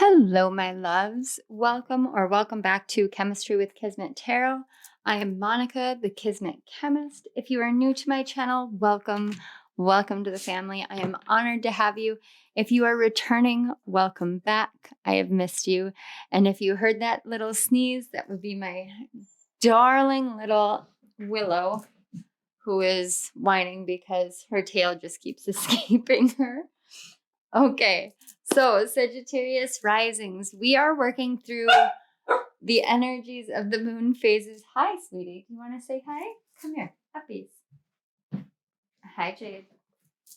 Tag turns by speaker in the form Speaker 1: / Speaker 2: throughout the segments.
Speaker 1: Hello, my loves. Welcome back to Chemistry with Kismet Tarot. I am Monica, the Kismet Chemist. If you are new to my channel, welcome to the family. I am honored to have you. If you are returning, welcome back. I have missed you. And if you heard that little sneeze, that would be my darling little Willow, who is whining because her tail just keeps escaping her. Okay, so Sagittarius risings. We are working through the energies of the moon phases. Hi, sweetie. You want to say hi? Come here. Puppies. Hi, Jade.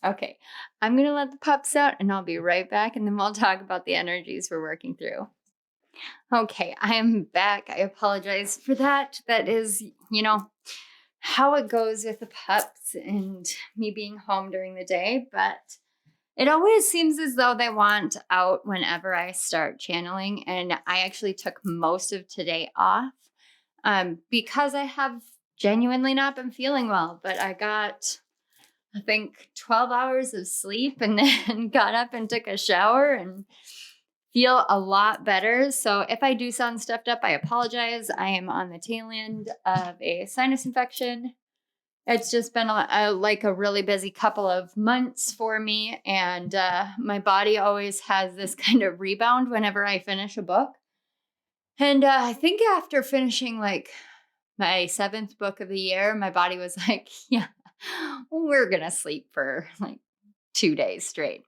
Speaker 1: Okay, I'm going to let the pups out and I'll be right back and then we'll talk about the energies we're working through. Okay, I am back. I apologize for that. That is, how it goes with the pups and me being home during the day, but it always seems as though they want out whenever I start channeling, and I actually took most of today off because I have genuinely not been feeling well, but I got, I think, 12 hours of sleep and then got up and took a shower and feel a lot better. So if I do sound stuffed up, I apologize. I am on the tail end of a sinus infection. It's just been a really busy couple of months for me. And my body always has this kind of rebound whenever I finish a book. And I think after finishing my 7th book of the year, my body was like, yeah, we're going to sleep for 2 days straight.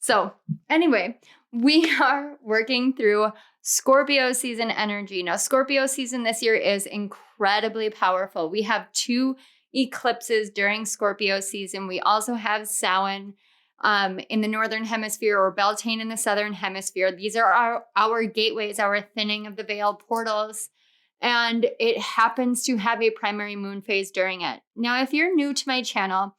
Speaker 1: So anyway, we are working through Scorpio season energy. Now, Scorpio season this year is incredibly powerful. We have 2 eclipses during Scorpio season. We also have Samhain in the northern hemisphere or Beltane in the southern hemisphere. These are our gateways, our thinning of the veil portals, and it happens to have a primary moon phase during it. Now, if you're new to my channel,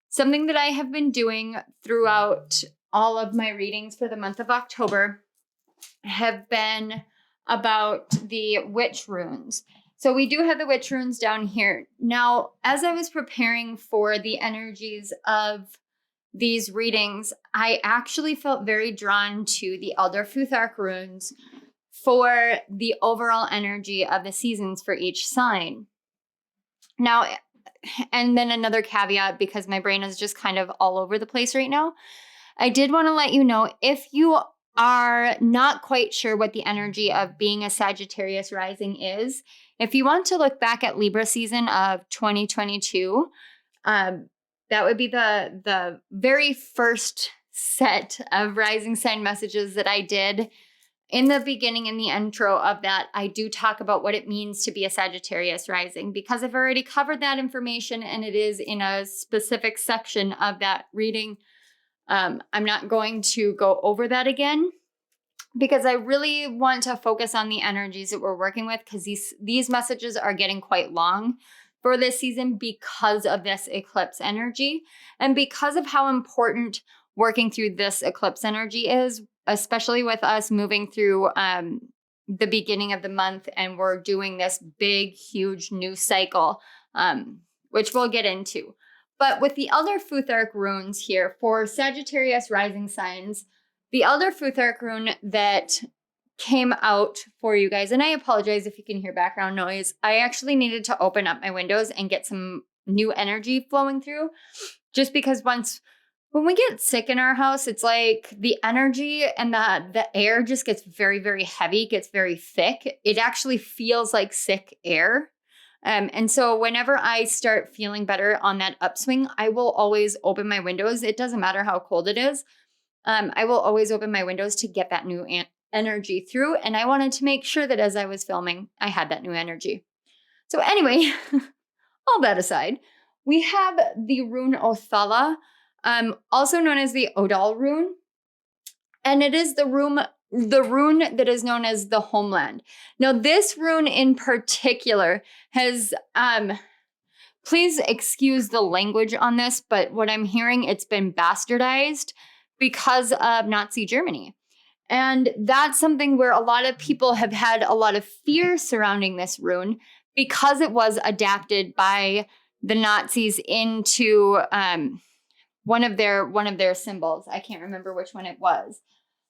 Speaker 1: something that I have been doing throughout all of my readings for the month of October have been about the witch runes. So we do have the witch runes down here. Now, as I was preparing for the energies of these readings, I actually felt very drawn to the Elder Futhark runes for the overall energy of the seasons for each sign. Now, and then another caveat, because my brain is just kind of all over the place right now, I did want to let you know, if you are not quite sure what the energy of being a Sagittarius rising is, if you want to look back at Libra season of 2022, that would be the very first set of rising sign messages that I did. In the beginning, in the intro of that, I do talk about what it means to be a Sagittarius rising, because I've already covered that information and it is in a specific section of that reading. I'm not going to go over that again because I really want to focus on the energies that we're working with, because these messages are getting quite long for this season because of this eclipse energy and because of how important working through this eclipse energy is, especially with us moving through the beginning of the month and we're doing this big, huge new cycle, which we'll get into. But with the Elder Futhark runes here for Sagittarius rising signs, the Elder Futhark rune that came out for you guys, and I apologize if you can hear background noise. I actually needed to open up my windows and get some new energy flowing through, just because when we get sick in our house, it's like the energy and the air just gets very, very heavy, gets very thick. It actually feels like sick air. And so whenever I start feeling better on that upswing, I will always open my windows. It doesn't matter how cold it is. I will always open my windows to get that new energy through. And I wanted to make sure that as I was filming, I had that new energy. So anyway, all that aside, we have the rune Othala, also known as the Odal rune. And it is the rune that is known as the homeland. Now, this rune in particular has, please excuse the language on this, but what I'm hearing, it's been bastardized because of Nazi Germany. And that's something where a lot of people have had a lot of fear surrounding this rune because it was adapted by the Nazis into one of their symbols. I can't remember which one it was.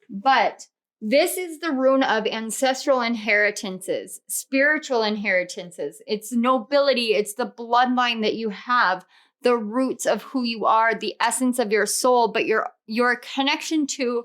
Speaker 1: But This is the rune of ancestral inheritances, spiritual inheritances. It's nobility. It's the bloodline that you have, the roots of who you are, the essence of your soul, but your connection to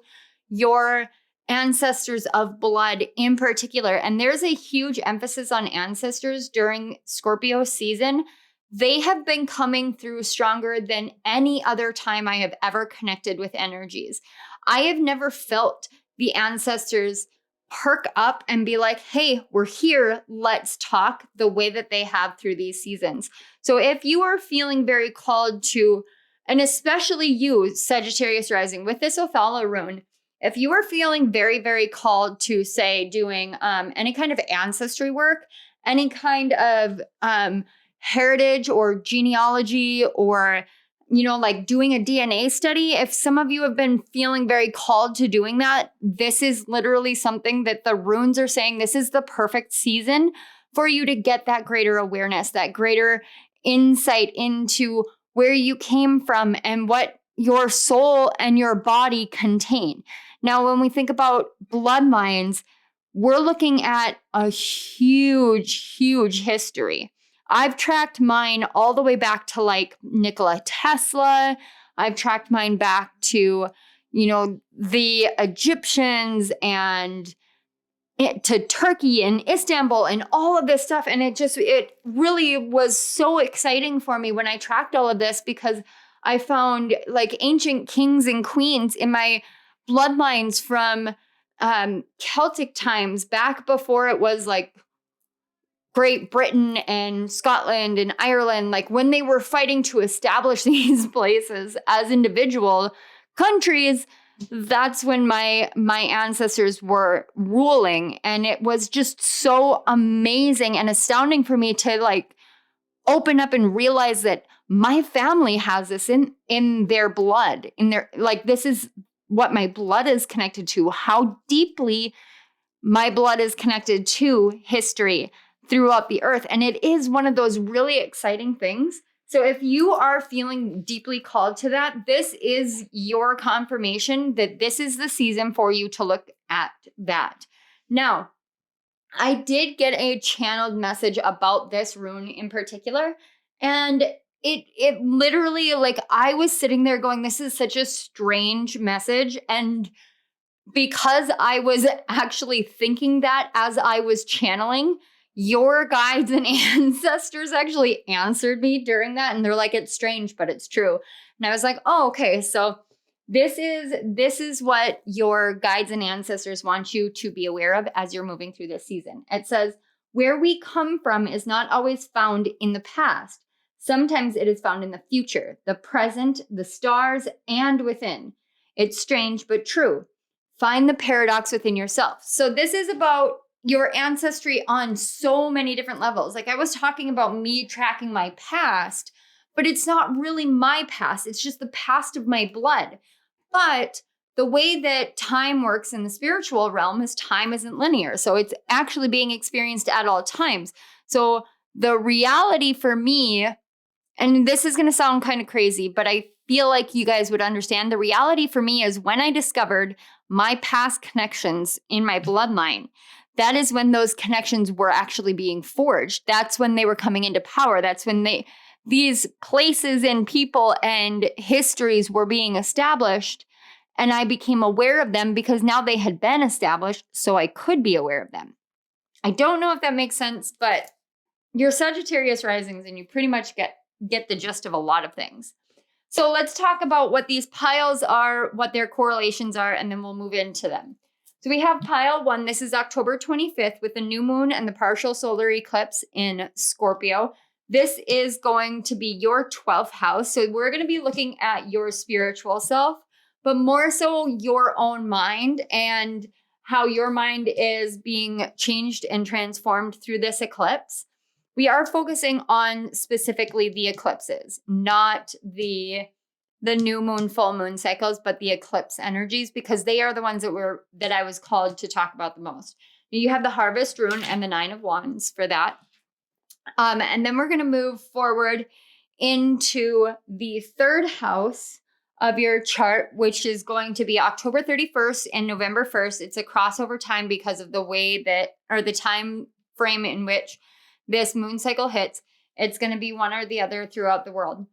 Speaker 1: your ancestors of blood in particular. And there's a huge emphasis on ancestors during Scorpio season. They have been coming through stronger than any other time I have ever connected with energies. I have never felt the ancestors perk up and be like, hey, we're here, let's talk, the way that they have through these seasons. So if you are feeling very called to, and especially you, Sagittarius rising, with this Othala rune, if you are feeling very, very called to, say, doing any kind of ancestry work, any kind of heritage or genealogy, or like doing a DNA study, if some of you have been feeling very called to doing that, this is literally something that the runes are saying this is the perfect season for you to get that greater awareness, that greater insight into where you came from and what your soul and your body contain. Now, when we think about bloodlines, we're looking at a huge, huge history. I've tracked mine all the way back to like Nikola Tesla. I've tracked mine back to, the Egyptians and to Turkey and Istanbul and all of this stuff. And it really was so exciting for me when I tracked all of this, because I found like ancient kings and queens in my bloodlines from Celtic times, back before it was like Great Britain and Scotland and Ireland, like when they were fighting to establish these places as individual countries. That's when my ancestors were ruling. And it was just so amazing and astounding for me to like open up and realize that my family has this in their blood, in their, like, this is what my blood is connected to, how deeply my blood is connected to history throughout the earth. And it is one of those really exciting things. So if you are feeling deeply called to that, this is your confirmation that this is the season for you to look at that. Now, I did get a channeled message about this rune in particular, and it literally, like, I was sitting there going, this is such a strange message. And because I was actually thinking that as I was channeling, your guides and ancestors actually answered me during that. And they're like, it's strange, but it's true. And I was like, oh, okay. So this is what your guides and ancestors want you to be aware of as you're moving through this season. It says, where we come from is not always found in the past. Sometimes it is found in the future, the present, the stars, and within. It's strange, but true. Find the paradox within yourself. So this is about your ancestry on so many different levels. Like I was talking about me tracking my past, but it's not really my past. It's just the past of my blood. But the way that time works in the spiritual realm is time isn't linear. So it's actually being experienced at all times. So the reality for me, and this is going to sound kind of crazy, but I feel like you guys would understand. The reality for me is when I discovered my past connections in my bloodline, that is when those connections were actually being forged. That's when they were coming into power. That's when these places and people and histories were being established. And I became aware of them because now they had been established, so I could be aware of them. I don't know if that makes sense, but you're Sagittarius risings and you pretty much get the gist of a lot of things. So let's talk about what these piles are, what their correlations are, and then we'll move into them. So we have pile 1. This is October 25th with the new moon and the partial solar eclipse in Scorpio. This is going to be your 12th house. So we're going to be looking at your spiritual self, but more so your own mind and how your mind is being changed and transformed through this eclipse. We are focusing on specifically the eclipses, not the new moon, full moon cycles, but the eclipse energies, because they are the ones that I was called to talk about the most. You have the harvest rune and the 9 of wands for that. And then we're going to move forward into the 3rd house of your chart, which is going to be October 31st and November 1st. It's a crossover time because of the way that, or the time frame in which this moon cycle hits. It's going to be one or the other throughout the world.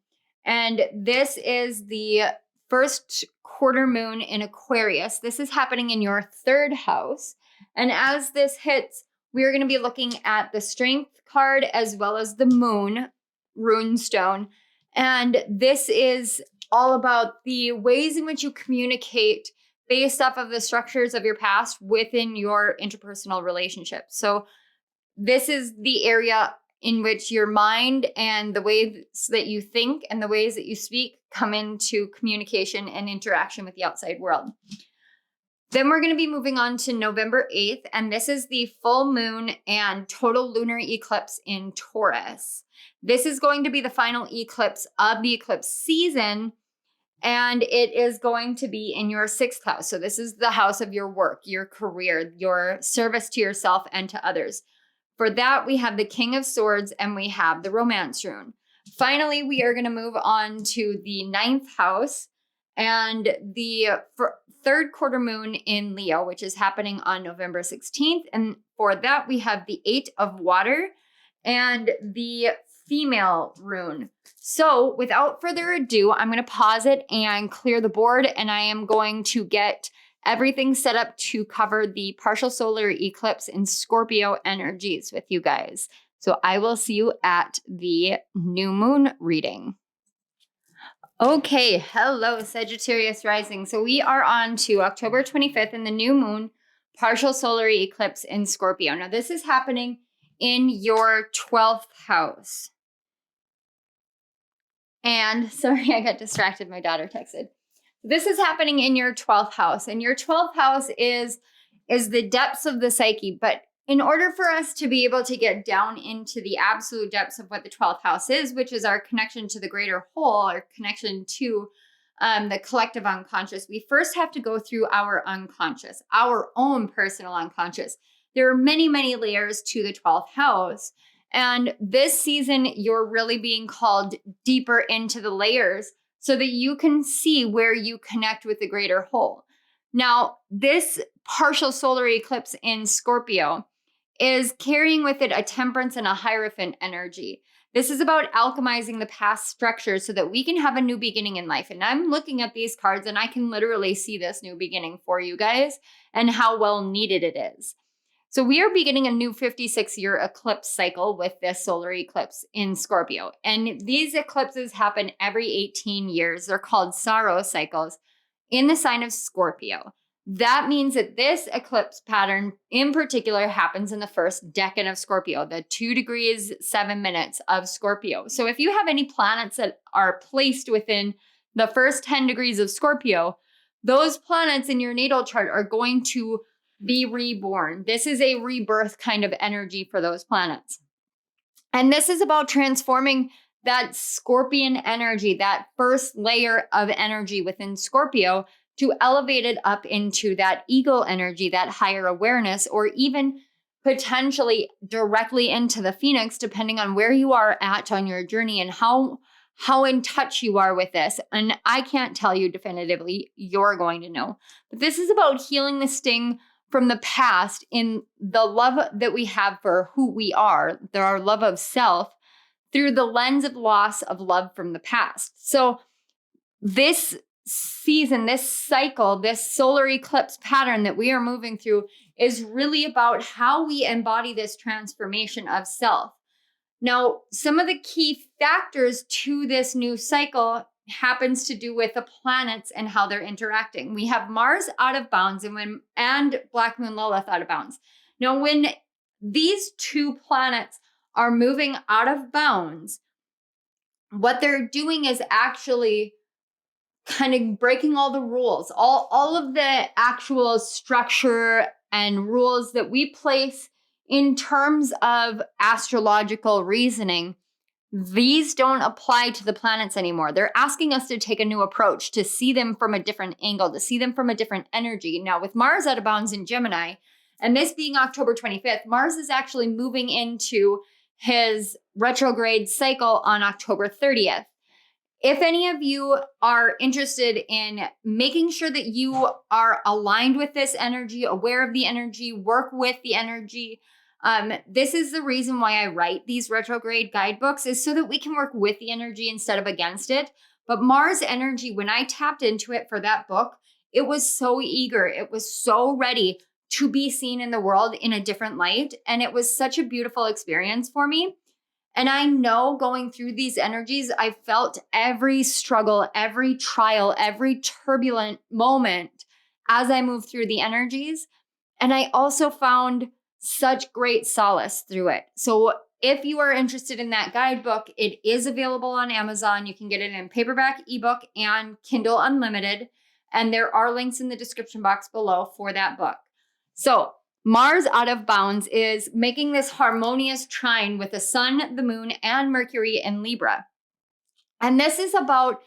Speaker 1: And this is the first quarter moon in Aquarius. This is happening in your 3rd house. And as this hits, we're going to be looking at the Strength card as well as the Moon rune stone. And this is all about the ways in which you communicate based off of the structures of your past within your interpersonal relationships. So this is the area in which your mind and the ways that you think and the ways that you speak come into communication and interaction with the outside world. Then we're going to be moving on to November 8th, and this is the full moon and total lunar eclipse in Taurus. This is going to be the final eclipse of the eclipse season, and it is going to be in your 6th house. So this is the house of your work, your career, your service to yourself and to others. For that, we have the King of Swords and we have the Romance rune. Finally, we are going to move on to the 9th house and the 3rd quarter moon in Leo, which is happening on November 16th. And for that, we have the 8 of Water and the Female rune. So without further ado, I'm going to pause it and clear the board, and I am going to get everything set up to cover the partial solar eclipse in Scorpio energies with you guys. So I will see you at the new moon reading. Okay, hello Sagittarius rising. So we are on to October 25th and the new moon partial solar eclipse in Scorpio. Now this is happening in your 12th house. And sorry, I got distracted. My daughter texted. This is happening in your 12th house, and your 12th house is the depths of the psyche. But in order for us to be able to get down into the absolute depths of what the 12th house is, which is our connection to the greater whole, our connection to the collective unconscious, we first have to go through our unconscious, our own personal unconscious. There are many, many layers to the 12th house. And this season, you're really being called deeper into the layers so that you can see where you connect with the greater whole. Now, this partial solar eclipse in Scorpio is carrying with it a temperance and a Hierophant energy. This is about alchemizing the past structures so that we can have a new beginning in life. And I'm looking at these cards and I can literally see this new beginning for you guys and how well needed it is. So we are beginning a new 56-year eclipse cycle with this solar eclipse in Scorpio. And these eclipses happen every 18 years. They're called sorrow cycles in the sign of Scorpio. That means that this eclipse pattern in particular happens in the first decan of Scorpio, the 2 degrees 7 minutes of Scorpio. So if you have any planets that are placed within the first 10 degrees of Scorpio, those planets in your natal chart are going to be reborn. This is a rebirth kind of energy for those planets. And this is about transforming that Scorpion energy, that first layer of energy within Scorpio, to elevate it up into that eagle energy, that higher awareness, or even potentially directly into the Phoenix, depending on where you are at on your journey and how in touch you are with this. And I can't tell you definitively, you're going to know. But this is about healing the sting from the past in the love that we have for who we are, our love of self, through the lens of loss of love from the past. So this season, this cycle, this solar eclipse pattern that we are moving through is really about how we embody this transformation of self. Now, some of the key factors to this new cycle happens to do with the planets and how they're interacting. We have Mars out of bounds and Black Moon Lilith out of bounds. Now, when these two planets are moving out of bounds, what they're doing is actually kind of breaking all the rules, all of the actual structure and rules that we place in terms of astrological reasoning. These don't apply to the planets anymore. They're asking us to take a new approach, to see them from a different angle, to see them from a different energy. Now, with Mars out of bounds in Gemini, and this being October 25th, Mars is actually moving into his retrograde cycle on October 30th. If any of you are interested in making sure that you are aligned with this energy, aware of the energy, work with the energy, this is the reason why I write these retrograde guidebooks, is so that we can work with the energy instead of against it. But Mars energy, when I tapped into it for that book, it was so eager. It was so ready to be seen in the world in a different light. And it was such a beautiful experience for me. And I know going through these energies, I felt every struggle, every trial, every turbulent moment as I moved through the energies. And I also found such great solace through it. So if you are interested in that guidebook, it is available on Amazon. You can get it in paperback, ebook, and Kindle Unlimited. And there are links in the description box below for that book. So Mars out of bounds is making this harmonious trine with the sun, the moon, and Mercury in Libra. And this is about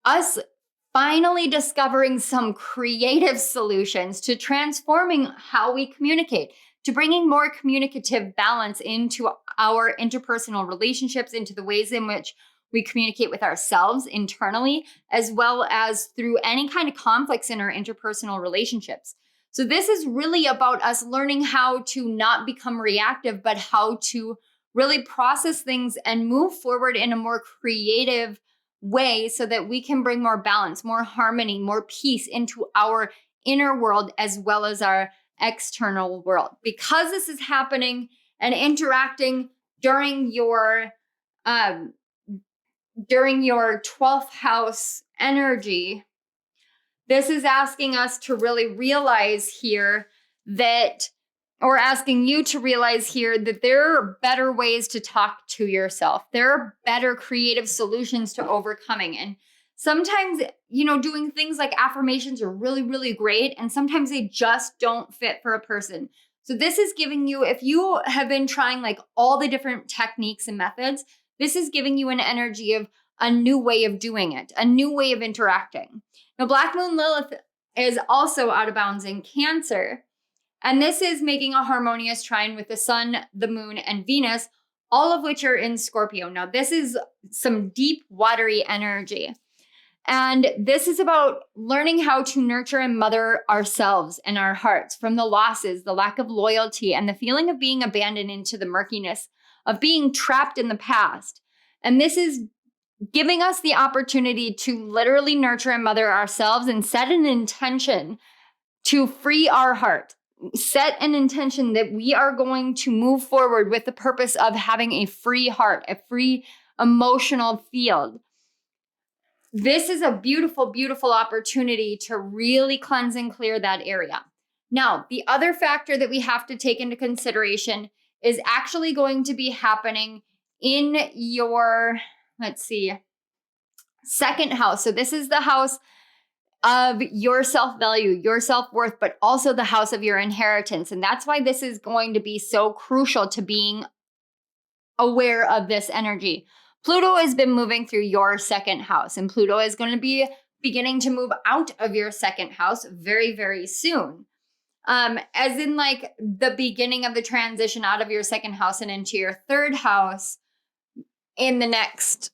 Speaker 1: us finally discovering some creative solutions to transforming how we communicate, to bringing more communicative balance into our interpersonal relationships, into the ways in which we communicate with ourselves internally, as well as through any kind of conflicts in our interpersonal relationships. So this is really about us learning how to not become reactive, but how to really process things and move forward in a more creative way so that we can bring more balance, more harmony, more peace into our inner world as well as our external world. Because this is happening and interacting during your 12th house energy, this is asking us to really realize here that, or asking you to realize here that there are better ways to talk to yourself. There are better creative solutions to overcoming. And sometimes, doing things like affirmations are really, really great. And sometimes they just don't fit for a person. So this is giving you, if you have been trying like all the different techniques and methods, this is giving you an energy of a new way of doing it, a new way of interacting. Now, Black Moon Lilith is also out of bounds in Cancer. And this is making a harmonious trine with the sun, the moon, and Venus, all of which are in Scorpio. Now, this is some deep, watery energy. And this is about learning how to nurture and mother ourselves and our hearts from the losses, the lack of loyalty, and the feeling of being abandoned into the murkiness of being trapped in the past. And this is giving us the opportunity to literally nurture and mother ourselves and set an intention to free our heart. Set an intention that we are going to move forward with the purpose of having a free heart, a free emotional field. This is a beautiful, beautiful opportunity to really cleanse and clear that area. Now, the other factor that we have to take into consideration is actually going to be happening in your, second house. So this is the house of your self-value, your self-worth, but also the house of your inheritance. And that's why this is going to be so crucial to being aware of this energy. Pluto has been moving through your second house, and Pluto is going to be beginning to move out of your second house very, very soon. As in like the beginning of the transition out of your second house and into your third house in the next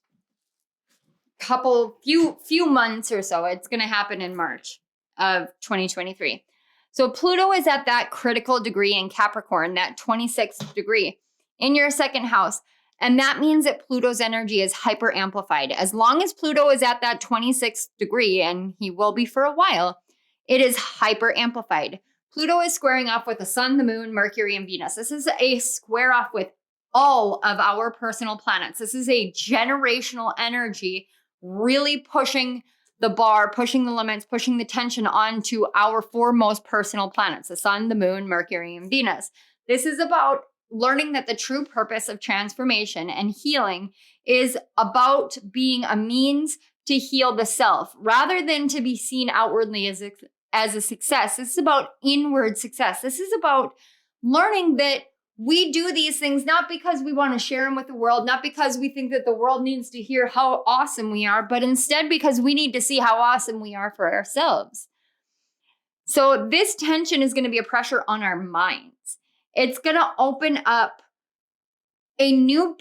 Speaker 1: few months or so. It's going to happen in March of 2023. So Pluto is at that critical degree in Capricorn, that 26th degree in your second house. And that means that Pluto's energy is hyper amplified. As long as Pluto is at that 26th degree, and he will be for a while, it is hyper amplified. Pluto is squaring off with the sun, the moon, Mercury, and Venus. This is a square off with all of our personal planets. This is a generational energy really pushing the bar, pushing the limits, pushing the tension onto our four most personal planets, the sun, the moon, Mercury, and Venus. This is about learning that the true purpose of transformation and healing is about being a means to heal the self rather than to be seen outwardly as a success. This is about inward success. This is about learning that we do these things not because we want to share them with the world, not because we think that the world needs to hear how awesome we are, but instead because we need to see how awesome we are for ourselves. So this tension is going to be a pressure on our minds. It's going to open up a new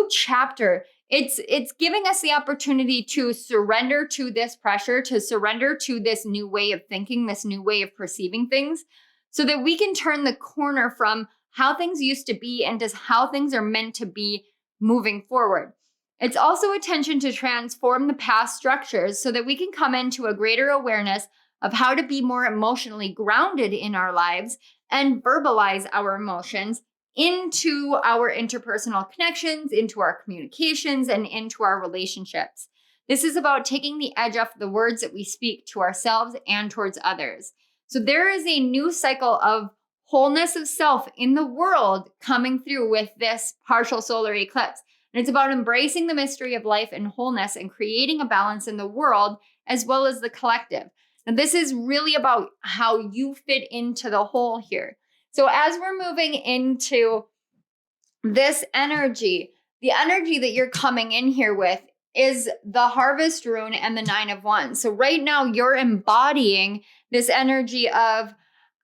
Speaker 1: chapter it's giving us the opportunity to surrender to this pressure, to surrender to this new way of thinking, this new way of perceiving things, so that we can turn the corner from how things used to be and just how things are meant to be moving forward. It's also attention to transform the past structures so that we can come into a greater awareness of how to be more emotionally grounded in our lives and verbalize our emotions into our interpersonal connections, into our communications, and into our relationships. This is about taking the edge off the words that we speak to ourselves and towards others. So there is a new cycle of wholeness of self in the world coming through with this partial solar eclipse. And it's about embracing the mystery of life and wholeness and creating a balance in the world as well as the collective. And this is really about how you fit into the whole here. So as we're moving into this energy, the energy that you're coming in here with is the Harvest rune and the Nine of Wands. So right now you're embodying this energy of,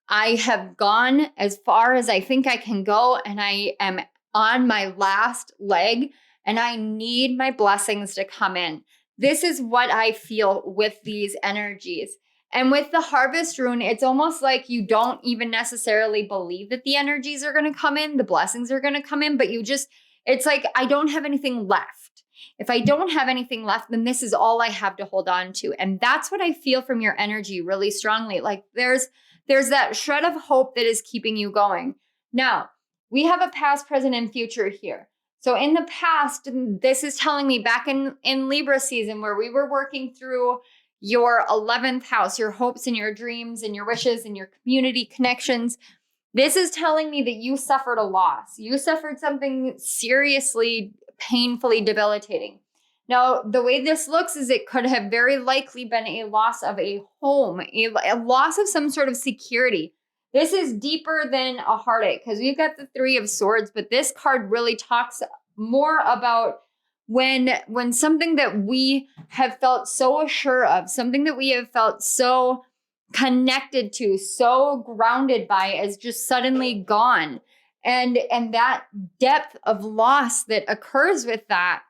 Speaker 1: I have gone as far as I think I can go, and I am on my last leg, and I need my blessings to come in. This is what I feel with these energies. And with the Harvest rune, it's almost like you don't even necessarily believe that the energies are going to come in, the blessings are going to come in, but it's like, I don't have anything left. If I don't have anything left, then this is all I have to hold on to. And that's what I feel from your energy really strongly. Like there's that shred of hope that is keeping you going. Now, we have a past, present, and future here. So in the past, this is telling me back in Libra season where we were working through your 11th house, your hopes and your dreams and your wishes and your community connections. This is telling me that you suffered a loss. You suffered something seriously, painfully debilitating. Now, the way this looks is it could have very likely been a loss of a home, a loss of some sort of security. This is deeper than a heartache because we've got the Three of Swords, but this card really talks more about when something that we have felt so assured of, something that we have felt so connected to, so grounded by, is just suddenly gone. And that depth of loss that occurs with that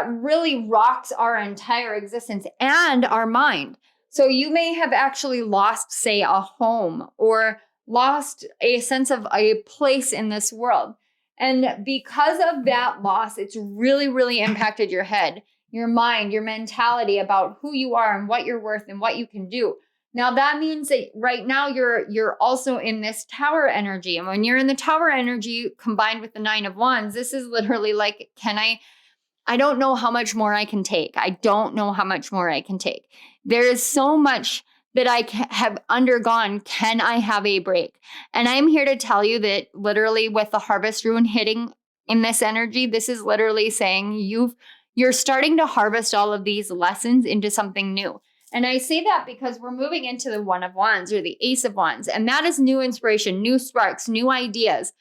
Speaker 1: really rocks our entire existence and our mind. So you may have actually lost, say, a home or lost a sense of a place in this world. And because of that loss, it's really, really impacted your head, your mind, your mentality about who you are and what you're worth and what you can do. Now, that means that right now you're also in this Tower energy. And when you're in the Tower energy combined with the Nine of Wands, this is literally like, I don't know how much more I can take. I don't know how much more I can take. There is so much that I have undergone. Can I have a break? And I'm here to tell you that literally with the Harvest rune hitting in this energy, this is literally saying you're starting to harvest all of these lessons into something new. And I say that because we're moving into the One of Wands or the Ace of Wands, and that is new inspiration, new sparks, new ideas.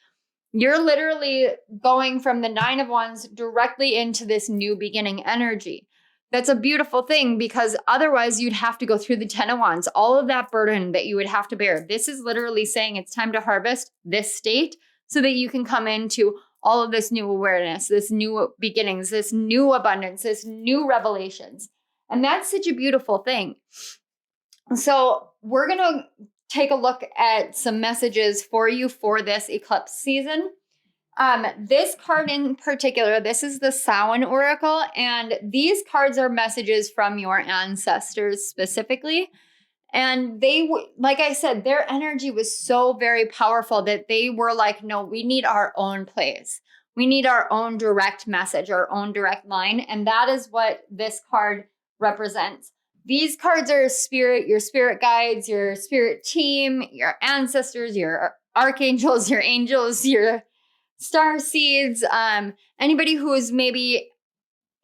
Speaker 1: You're literally going from the Nine of Wands directly into this new beginning energy. That's a beautiful thing because otherwise you'd have to go through the Ten of Wands, all of that burden that you would have to bear. This is literally saying it's time to harvest this state so that you can come into all of this new awareness, this new beginnings, this new abundance, this new revelations. And that's such a beautiful thing. So we're going to take a look at some messages for you for this eclipse season. This card in particular, this is the Samhain Oracle, and these cards are messages from your ancestors specifically. And they, like I said, their energy was so very powerful that they were like, no, we need our own place. We need our own direct message, our own direct line. And that is what this card represents. These cards are your spirit guides, your spirit team, your ancestors, your archangels, your angels, your star seeds, anybody who is maybe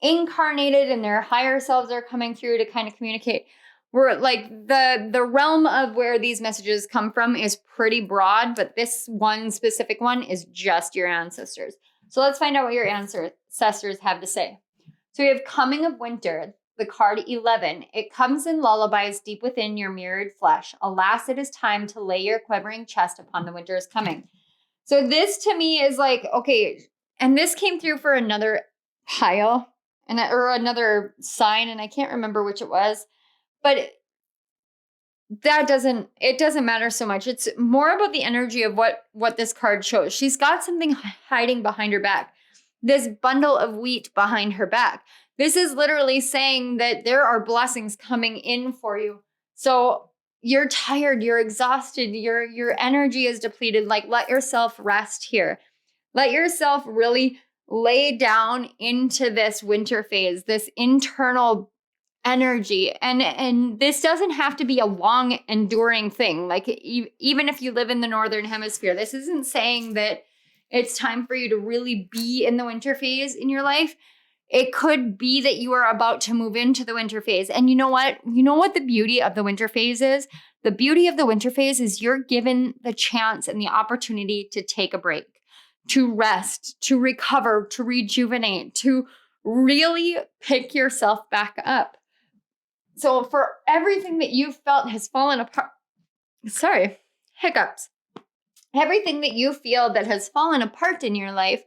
Speaker 1: incarnated and their higher selves are coming through to kind of communicate. We're like the realm of where these messages come from is pretty broad, but this one specific one is just your ancestors. So let's find out what your ancestors have to say. So we have Coming of Winter, the card 11. It comes in lullabies deep within your mirrored flesh. Alas, it is time to lay your quivering chest upon the winter is coming. So this to me is like, okay, and this came through for another pile or another sign, and I can't remember which it was, but it doesn't matter so much. It's more about the energy of what this card shows. She's got something hiding behind her back. This bundle of wheat behind her back. This is literally saying that there are blessings coming in for you. So you're tired, you're exhausted, your energy is depleted. Like, let yourself rest here. Let yourself really lay down into this winter phase, this internal energy. And this doesn't have to be a long enduring thing. Like, even if you live in the northern hemisphere, this isn't saying that it's time for you to really be in the winter phase in your life. It could be that you are about to move into the winter phase. And you know what? You know what the beauty of the winter phase is? The beauty of the winter phase is you're given the chance and the opportunity to take a break, to rest, to recover, to rejuvenate, to really pick yourself back up. So for everything that you felt has fallen apart, hiccups. Everything that you feel that has fallen apart in your life,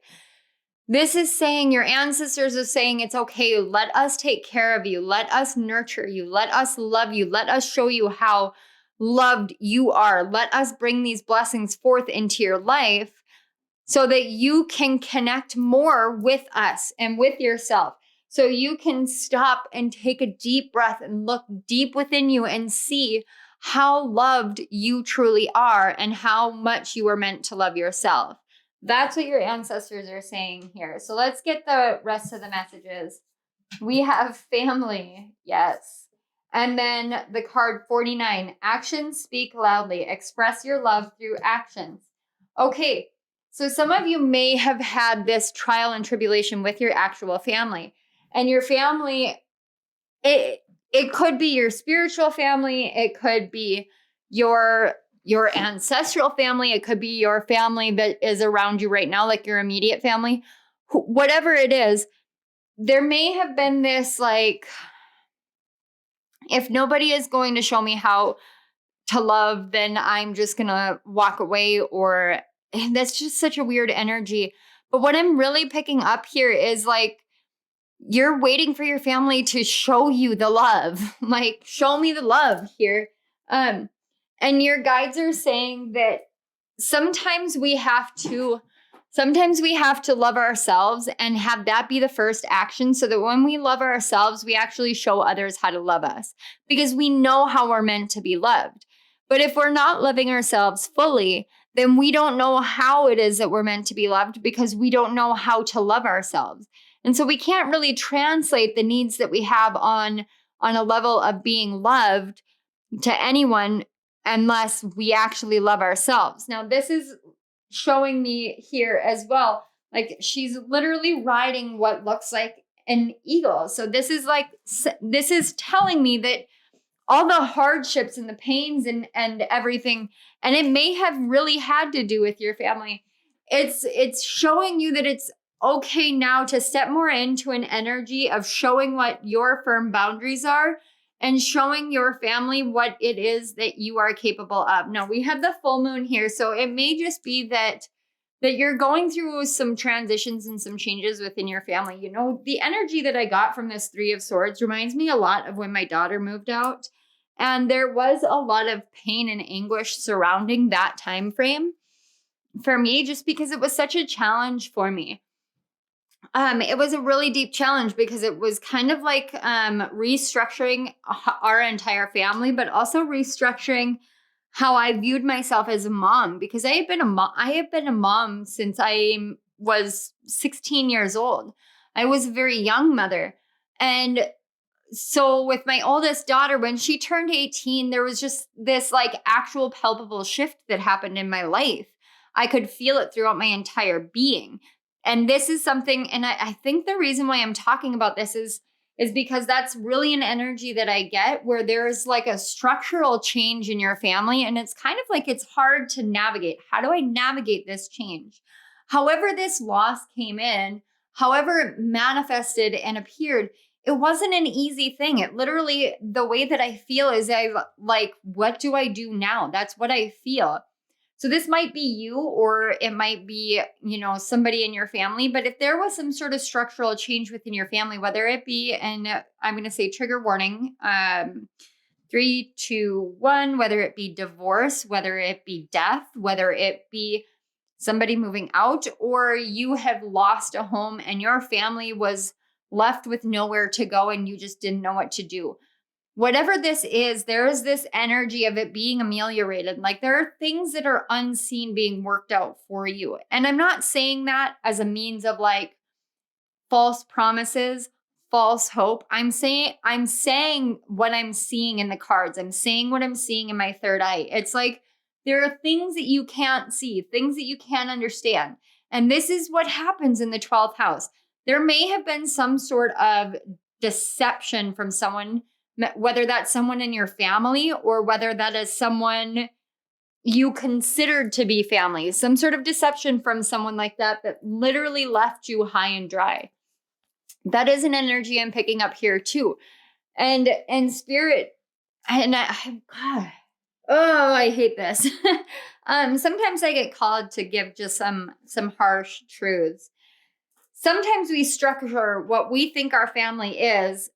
Speaker 1: this is saying, your ancestors are saying, it's okay. Let us take care of you. Let us nurture you. Let us love you. Let us show you how loved you are. Let us bring these blessings forth into your life so that you can connect more with us and with yourself. So you can stop and take a deep breath and look deep within you and see how loved you truly are and how much you are meant to love yourself. That's what your ancestors are saying here. So let's get the rest of the messages. We have family, yes. And then the card 49, actions speak loudly. Express your love through actions. Okay, so some of you may have had this trial and tribulation with your actual family. And your family, it could be your spiritual family. It could be your ancestral family. It could be your family that is around you right now, like your immediate family. Whatever it is, there may have been this, like, if nobody is going to show me how to love, then I'm just going to walk away, or that's just such a weird energy. But what I'm really picking up here is, like, you're waiting for your family to show you the love. Like, show me the love here. And your guides are saying that sometimes we have to love ourselves and have that be the first action, so that when we love ourselves, we actually show others how to love us, because we know how we're meant to be loved. But if we're not loving ourselves fully, then we don't know how it is that we're meant to be loved, because we don't know how to love ourselves. And so we can't really translate the needs that we have on a level of being loved to anyone unless we actually love ourselves. Now, this is showing me here as well, like, she's literally riding what looks like an eagle. So this is telling me that all the hardships and the pains and everything, and it may have really had to do with your family, it's showing you that it's okay now to step more into an energy of showing what your firm boundaries are and showing your family what it is that you are capable of. Now, we have the full moon here, so it may just be that you're going through some transitions and some changes within your family. You know, the energy that I got from this Three of Swords reminds me a lot of when my daughter moved out. And there was a lot of pain and anguish surrounding that time frame for me, just because it was such a challenge for me. It was a really deep challenge because it was kind of like restructuring our entire family, but also restructuring how I viewed myself as a mom, because I have been a mom since I was 16 years old. I was a very young mother. And so with my oldest daughter, when she turned 18, there was just this, like, actual palpable shift that happened in my life. I could feel it throughout my entire being. And this is something, and I think the reason why I'm talking about this is because that's really an energy that I get, where there's like a structural change in your family. And it's kind of like, it's hard to navigate. How do I navigate this change? However this loss came in, however it manifested and appeared, it wasn't an easy thing. It literally, the way that I feel is what do I do now? That's what I feel. So this might be you, or it might be, somebody in your family. But if there was some sort of structural change within your family, whether it be, and I'm going to say trigger warning, 3, 2, 1, whether it be divorce, whether it be death, whether it be somebody moving out, or you have lost a home and your family was left with nowhere to go and you just didn't know what to do. Whatever this is, there is this energy of it being ameliorated. Like there are things that are unseen being worked out for you. And I'm not saying that as a means of like false promises, false hope. I'm saying what I'm seeing in the cards. I'm saying what I'm seeing in my third eye. It's like there are things that you can't see, things that you can't understand. And this is what happens in the 12th house. There may have been some sort of deception from someone, whether that's someone in your family or whether that is someone you considered to be family, some sort of deception from someone like that literally left you high and dry. That is an energy I'm picking up here too. And spirit, and I hate this. Sometimes I get called to give just some harsh truths. Sometimes we structure what we think our family is,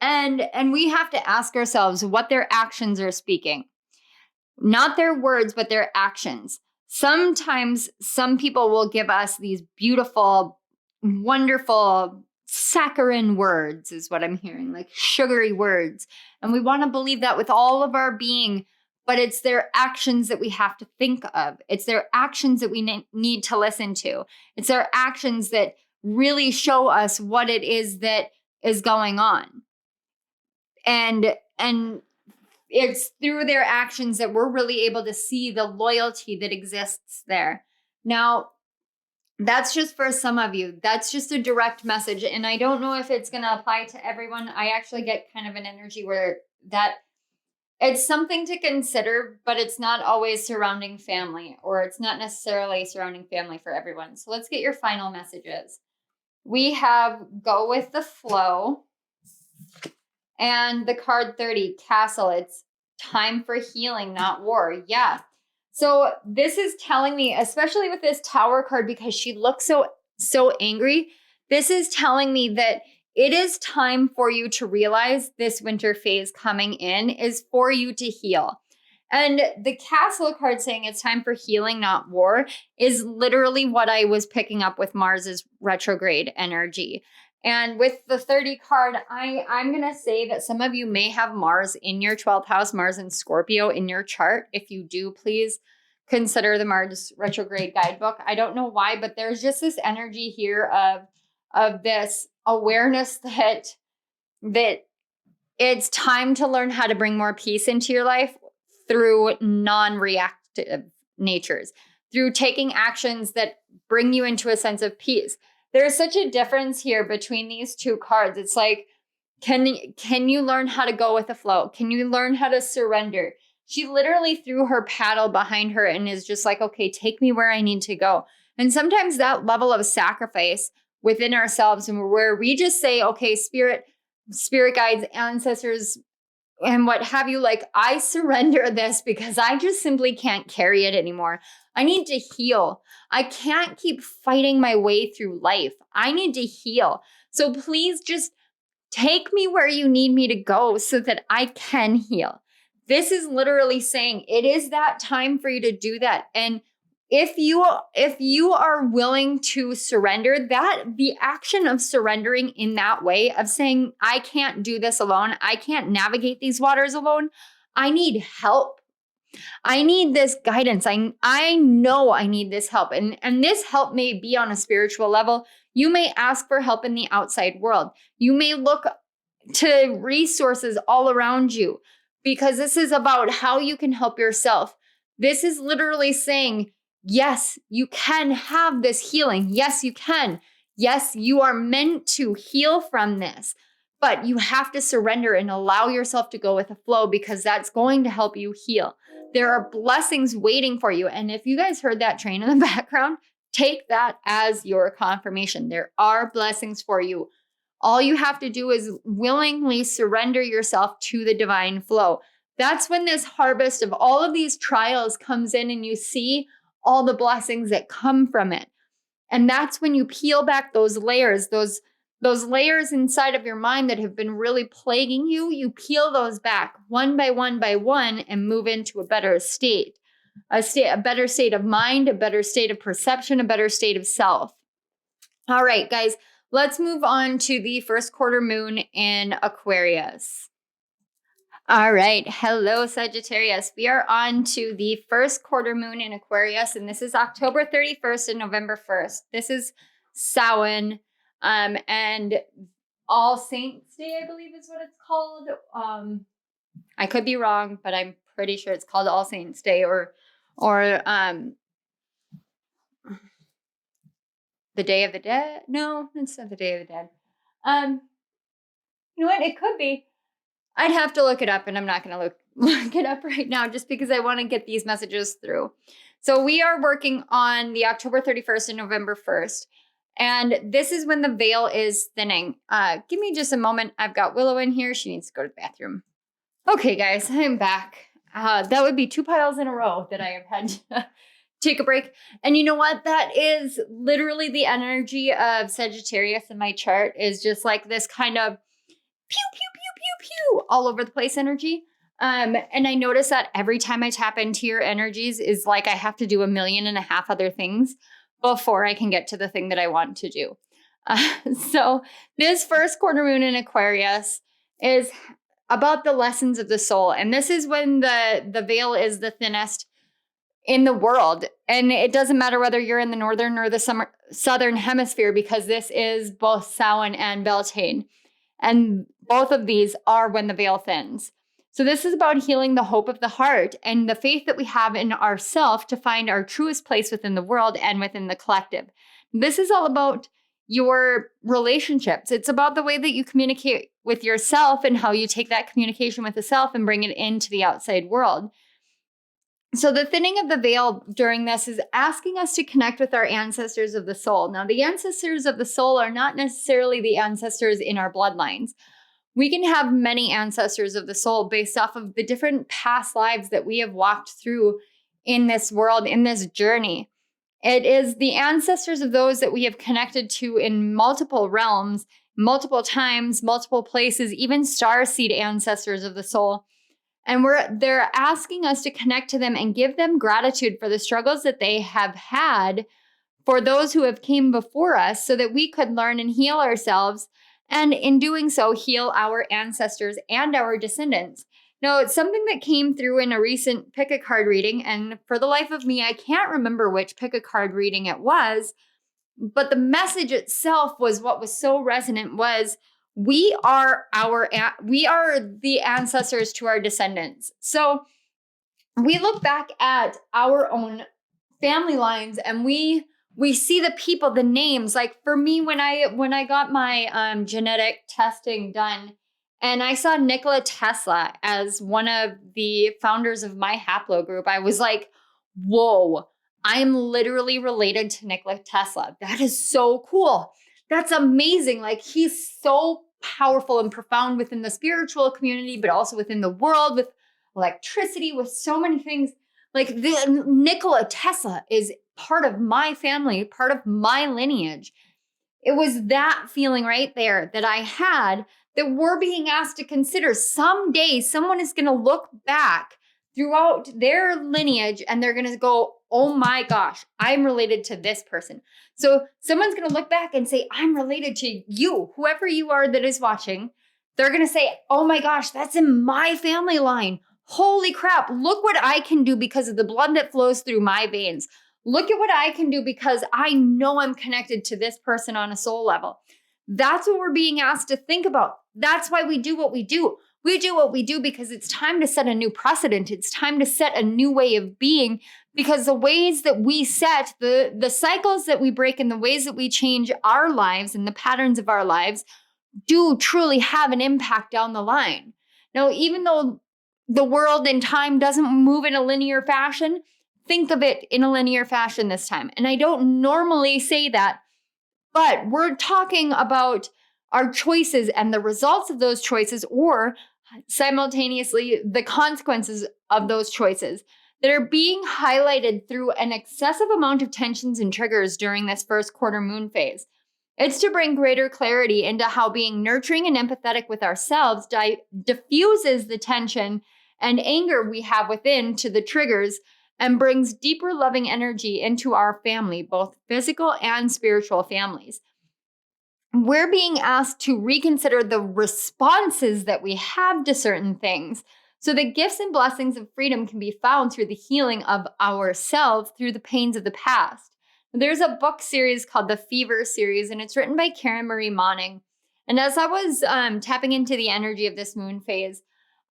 Speaker 1: and we have to ask ourselves what their actions are speaking. Not their words, but their actions. Sometimes some people will give us these beautiful, wonderful, saccharine words is what I'm hearing, like sugary words. And we want to believe that with all of our being, but it's their actions that we have to think of. It's their actions that we need to listen to. It's their actions that really show us what it is that is going on. And it's through their actions that we're really able to see the loyalty that exists there. Now, that's just for some of you. That's just a direct message. And I don't know if it's going to apply to everyone. I actually get kind of an energy where that it's something to consider, but it's not always surrounding family, or it's not necessarily surrounding family for everyone. So let's get your final messages. We have go with the flow. And the card 30, Castle, it's time for healing, not war. Yeah. So this is telling me, especially with this Tower card, because she looks so angry, this is telling me that it is time for you to realize this winter phase coming in is for you to heal. And the Castle card saying it's time for healing, not war, is literally what I was picking up with Mars's retrograde energy. And with the 30 card, I'm going to say that some of you may have Mars in your 12th house, Mars and Scorpio in your chart. If you do, please consider the Mars retrograde guidebook. I don't know why, but there's just this energy here of this awareness that it's time to learn how to bring more peace into your life through non-reactive natures, through taking actions that bring you into a sense of peace. There's such a difference here between these two cards. It's like, can you learn how to go with the flow? Can you learn how to surrender? She literally threw her paddle behind her and is just like, okay, take me where I need to go. And sometimes that level of sacrifice within ourselves, and where we just say, okay, spirit guides, ancestors, and what have you, like, I surrender this because I just simply can't carry it anymore. I need to heal. I can't keep fighting my way through life. I need to heal. So please just take me where you need me to go so that I can heal. This is literally saying it is that time for you to do that. And if you are willing to surrender, that the action of surrendering in that way of saying, I can't do this alone. I can't navigate these waters alone. I need help. I need this guidance. I know I need this help. And this help may be on a spiritual level. You may ask for help in the outside world. You may look to resources all around you, because this is about how you can help yourself. This is literally saying, yes, you can have this healing. Yes, you can. Yes, you are meant to heal from this, but you have to surrender and allow yourself to go with the flow, because that's going to help you heal. There are blessings waiting for you. And if you guys heard that train in the background, take that as your confirmation. There are blessings for you. All you have to do is willingly surrender yourself to the divine flow. That's when this harvest of all of these trials comes in and you see all the blessings that come from it. And that's when you peel back those layers, those layers inside of your mind that have been really plaguing you. You peel those back one by one by one and move into a better state, a better state of mind, a better state of perception, a better state of self. All right, guys, let's move on to the first quarter moon in Aquarius. All right. Hello, Sagittarius. We are on to the first quarter moon in Aquarius, and this is October 31st and November 1st. This is Samhain, and All Saints Day, I believe is what it's called. I could be wrong, but I'm pretty sure it's called All Saints Day or the Day of the Dead. No, it's not the Day of the Dead. You know what? It could be. I'd have to look it up, and I'm not going to look it up right now just because I want to get these messages through. So we are working on the October 31st and November 1st, and this is when the veil is thinning. Give me just a moment. I've got Willow in here. She needs to go to the bathroom. Okay, guys, I'm back. That would be 2 piles in a row that I have had to take a break. And you know what? That is literally the energy of Sagittarius in my chart, is just like this kind of pew, pew, pew, pew, pew, all over the place energy. And I notice that every time I tap into your energies is like I have to do 1.5 million other things before I can get to the thing that I want to do. So this first quarter moon in Aquarius is about the lessons of the soul. And this is when the veil is the thinnest in the world. And it doesn't matter whether you're in the northern or the southern hemisphere, because this is both Samhain and Beltane. And both of these are when the veil thins. So this is about healing the hope of the heart and the faith that we have in ourselves to find our truest place within the world and within the collective. This is all about your relationships. It's about the way that you communicate with yourself and how you take that communication with the self and bring it into the outside world. So the thinning of the veil during this is asking us to connect with our ancestors of the soul. Now, the ancestors of the soul are not necessarily the ancestors in our bloodlines. We can have many ancestors of the soul based off of the different past lives that we have walked through in this world, in this journey. It is the ancestors of those that we have connected to in multiple realms, multiple times, multiple places, even starseed ancestors of the soul. And they're asking us to connect to them and give them gratitude for the struggles that they have had for those who have came before us, so that we could learn and heal ourselves. And in doing so, heal our ancestors and our descendants. Now, it's something that came through in a recent pick a card reading. And for the life of me, I can't remember which pick a card reading it was. But the message itself was what was so resonant was, we are the ancestors to our descendants. So we look back at our own family lines and we see the people, the names. Like for me, when I got my genetic testing done, and I saw Nikola Tesla as one of the founders of my haplogroup, I was like, whoa, I'm literally related to Nikola Tesla. That is so cool. That's amazing. Like, he's so powerful and profound within the spiritual community, but also within the world with electricity, with so many things. Like, the Nikola Tesla is part of my family, part of my lineage. It was that feeling right there that I had, that we're being asked to consider. Someday someone is going to look back throughout their lineage and they're going to go, oh my gosh, I'm related to this person. So someone's going to look back and say, I'm related to you, whoever you are that is watching. They're going to say, oh my gosh, that's in my family line. Holy crap, look what I can do because of the blood that flows through my veins. Look at what I can do because I know I'm connected to this person on a soul level. That's what we're being asked to think about. That's why we do what we do. We do what we do because it's time to set a new precedent. It's time to set a new way of being, because the ways that we set, the cycles that we break and the ways that we change our lives and the patterns of our lives do truly have an impact down the line. Now, even though the world and time doesn't move in a linear fashion, think of it in a linear fashion this time. And I don't normally say that, but we're talking about our choices and the results of those choices, or simultaneously the consequences of those choices that are being highlighted through an excessive amount of tensions and triggers during this first quarter moon phase. It's to bring greater clarity into how being nurturing and empathetic with ourselves diffuses the tension and anger we have within to the triggers and brings deeper loving energy into our family, both physical and spiritual families. We're being asked to reconsider the responses that we have to certain things so that gifts and blessings of freedom can be found through the healing of ourselves through the pains of the past. There's a book series called the Fever series, and it's written by Karen Marie Moning. And as I was tapping into the energy of this moon phase,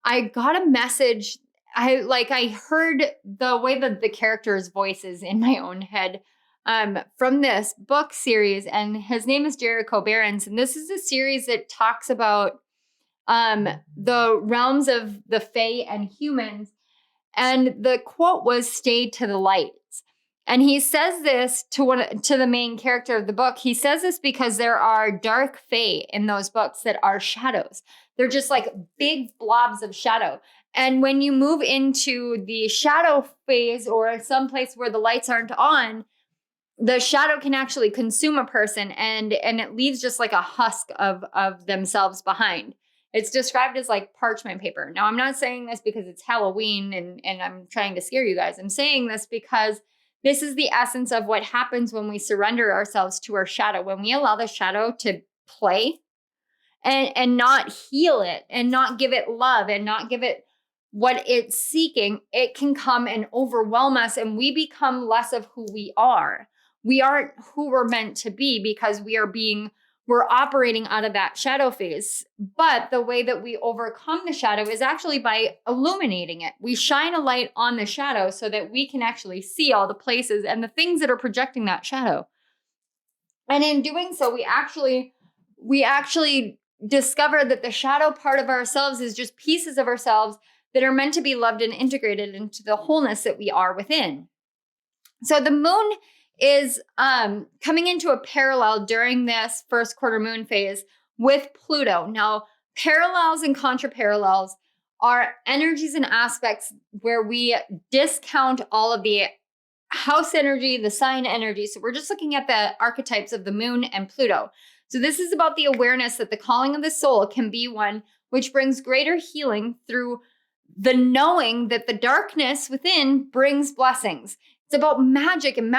Speaker 1: I got a message. I heard the way that the character's voices in my own head from this book series, and his name is Jericho Behrens, and this is a series that talks about the realms of the Fae and humans, and the quote was "Stay to the lights." And he says this to the main character of the book. He says this because there are dark Fae in those books that are shadows. They're just like big blobs of shadow. And when you move into the shadow phase or some place where the lights aren't on, the shadow can actually consume a person and it leaves just like a husk of themselves behind. It's described as like parchment paper. Now, I'm not saying this because it's Halloween and I'm trying to scare you guys. I'm saying this because this is the essence of what happens when we surrender ourselves to our shadow, when we allow the shadow to play and not heal it and not give it love and not give it what it's seeking. It can come and overwhelm us and we become less of who we are. We aren't who we're meant to be because we're operating out of that shadow phase. But the way that we overcome the shadow is actually by illuminating it. We shine a light on the shadow so that we can actually see all the places and the things that are projecting that shadow. And in doing so, we actually discover that the shadow part of ourselves is just pieces of ourselves that are meant to be loved and integrated into the wholeness that we are within. So the moon is coming into a parallel during this first quarter moon phase with Pluto. Now, parallels and contraparallels are energies and aspects where we discount all of the house energy, the sign energy. So we're just looking at the archetypes of the moon and Pluto. So this is about the awareness that the calling of the soul can be one which brings greater healing through the knowing that the darkness within brings blessings. It's about magic and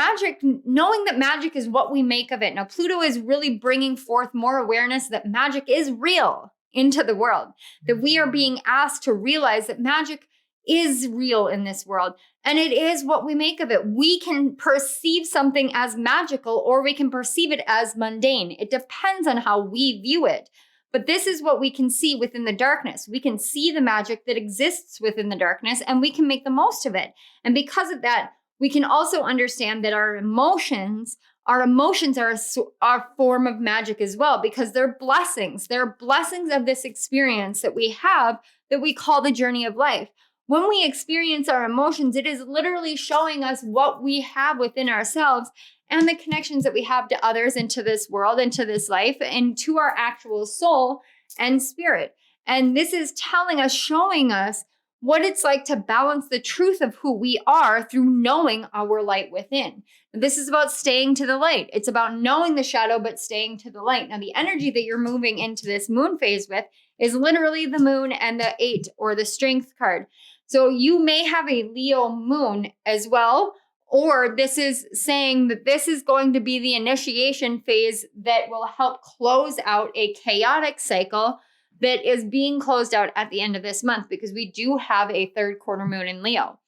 Speaker 1: knowing that magic is what we make of it. Now, Pluto is really bringing forth more awareness that magic is real into the world, that we are being asked to realize that magic is real in this world. And it is what we make of it. We can perceive something as magical or we can perceive it as mundane. It depends on how we view it. But this is what we can see within the darkness. We can see the magic that exists within the darkness and we can make the most of it. And because of that, we can also understand that our emotions are a form of magic as well, because they're blessings. They're blessings of this experience that we have that we call the journey of life. When we experience our emotions, it is literally showing us what we have within ourselves and the connections that we have to others, into this world, into this life, and to our actual soul and spirit. And this is telling us, showing us what it's like to balance the truth of who we are through knowing our light within. This is about staying to the light. It's about knowing the shadow, but staying to the light. Now, the energy that you're moving into this moon phase with is literally the moon and the 8 or the strength card. So you may have a Leo moon as well, or this is saying that this is going to be the initiation phase that will help close out a chaotic cycle that is being closed out at the end of this month, because we do have a third quarter moon in Leo.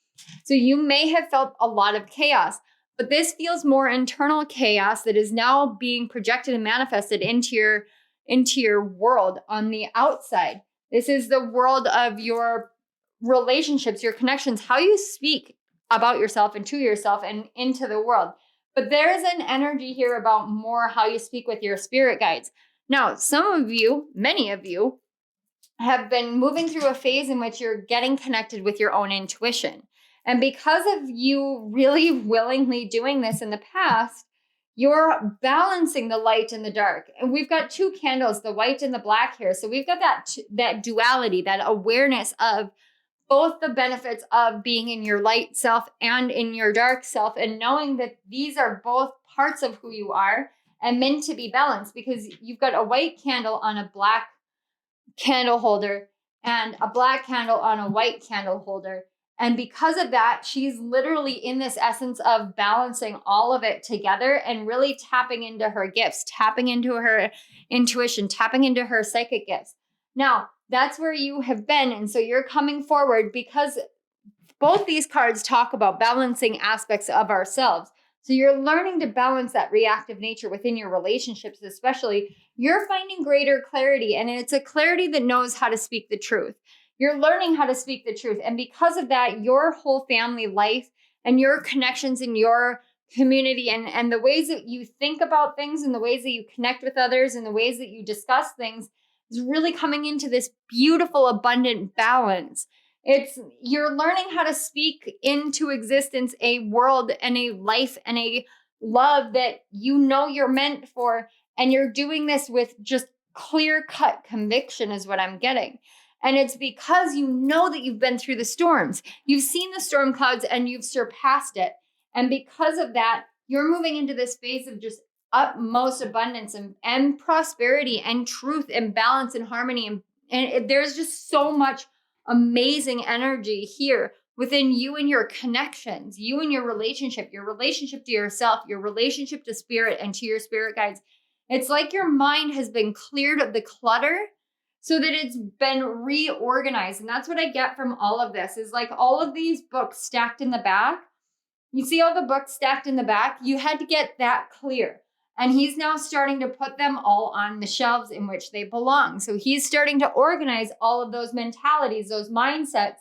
Speaker 1: So you may have felt a lot of chaos, but this feels more internal chaos that is now being projected and manifested into your world on the outside. This is the world of your relationships, your connections, how you speak about yourself and to yourself and into the world. But there is an energy here about more how you speak with your spirit guides. Now, some of you, many of you, have been moving through a phase in which you're getting connected with your own intuition. And because of you really willingly doing this in the past, You're balancing the light and the dark. And we've got two candles, the white and the black here. So we've got that duality, that awareness of both the benefits of being in your light self and in your dark self, and knowing that these are both parts of who you are and meant to be balanced, because you've got a white candle on a black candle holder and a black candle on a white candle holder. And because of that, she's literally in this essence of balancing all of it together and really tapping into her gifts, tapping into her intuition, tapping into her psychic gifts. Now, that's where you have been. And so you're coming forward because both these cards talk about balancing aspects of ourselves. So you're learning to balance that reactive nature within your relationships, especially. You're finding greater clarity, and it's a clarity that knows how to speak the truth. You're learning how to speak the truth. And because of that, your whole family life and your connections in your community and the ways that you think about things and the ways that you connect with others and the ways that you discuss things is really coming into this beautiful, abundant balance. You're learning how to speak into existence a world and a life and a love that you know you're meant for. And you're doing this with just clear-cut conviction is what I'm getting. And it's because you know that you've been through the storms. You've seen the storm clouds and you've surpassed it. And because of that, you're moving into this phase of just utmost abundance and prosperity and truth and balance and harmony. And there's just so much amazing energy here within you and your connections, you and your relationship to yourself, your relationship to spirit and to your spirit guides. It's like your mind has been cleared of the clutter so that it's been reorganized. And that's what I get from all of this is like all of these books stacked in the back. You see all the books stacked in the back? You had to get that clear. And he's now starting to put them all on the shelves in which they belong. So he's starting to organize all of those mentalities, those mindsets,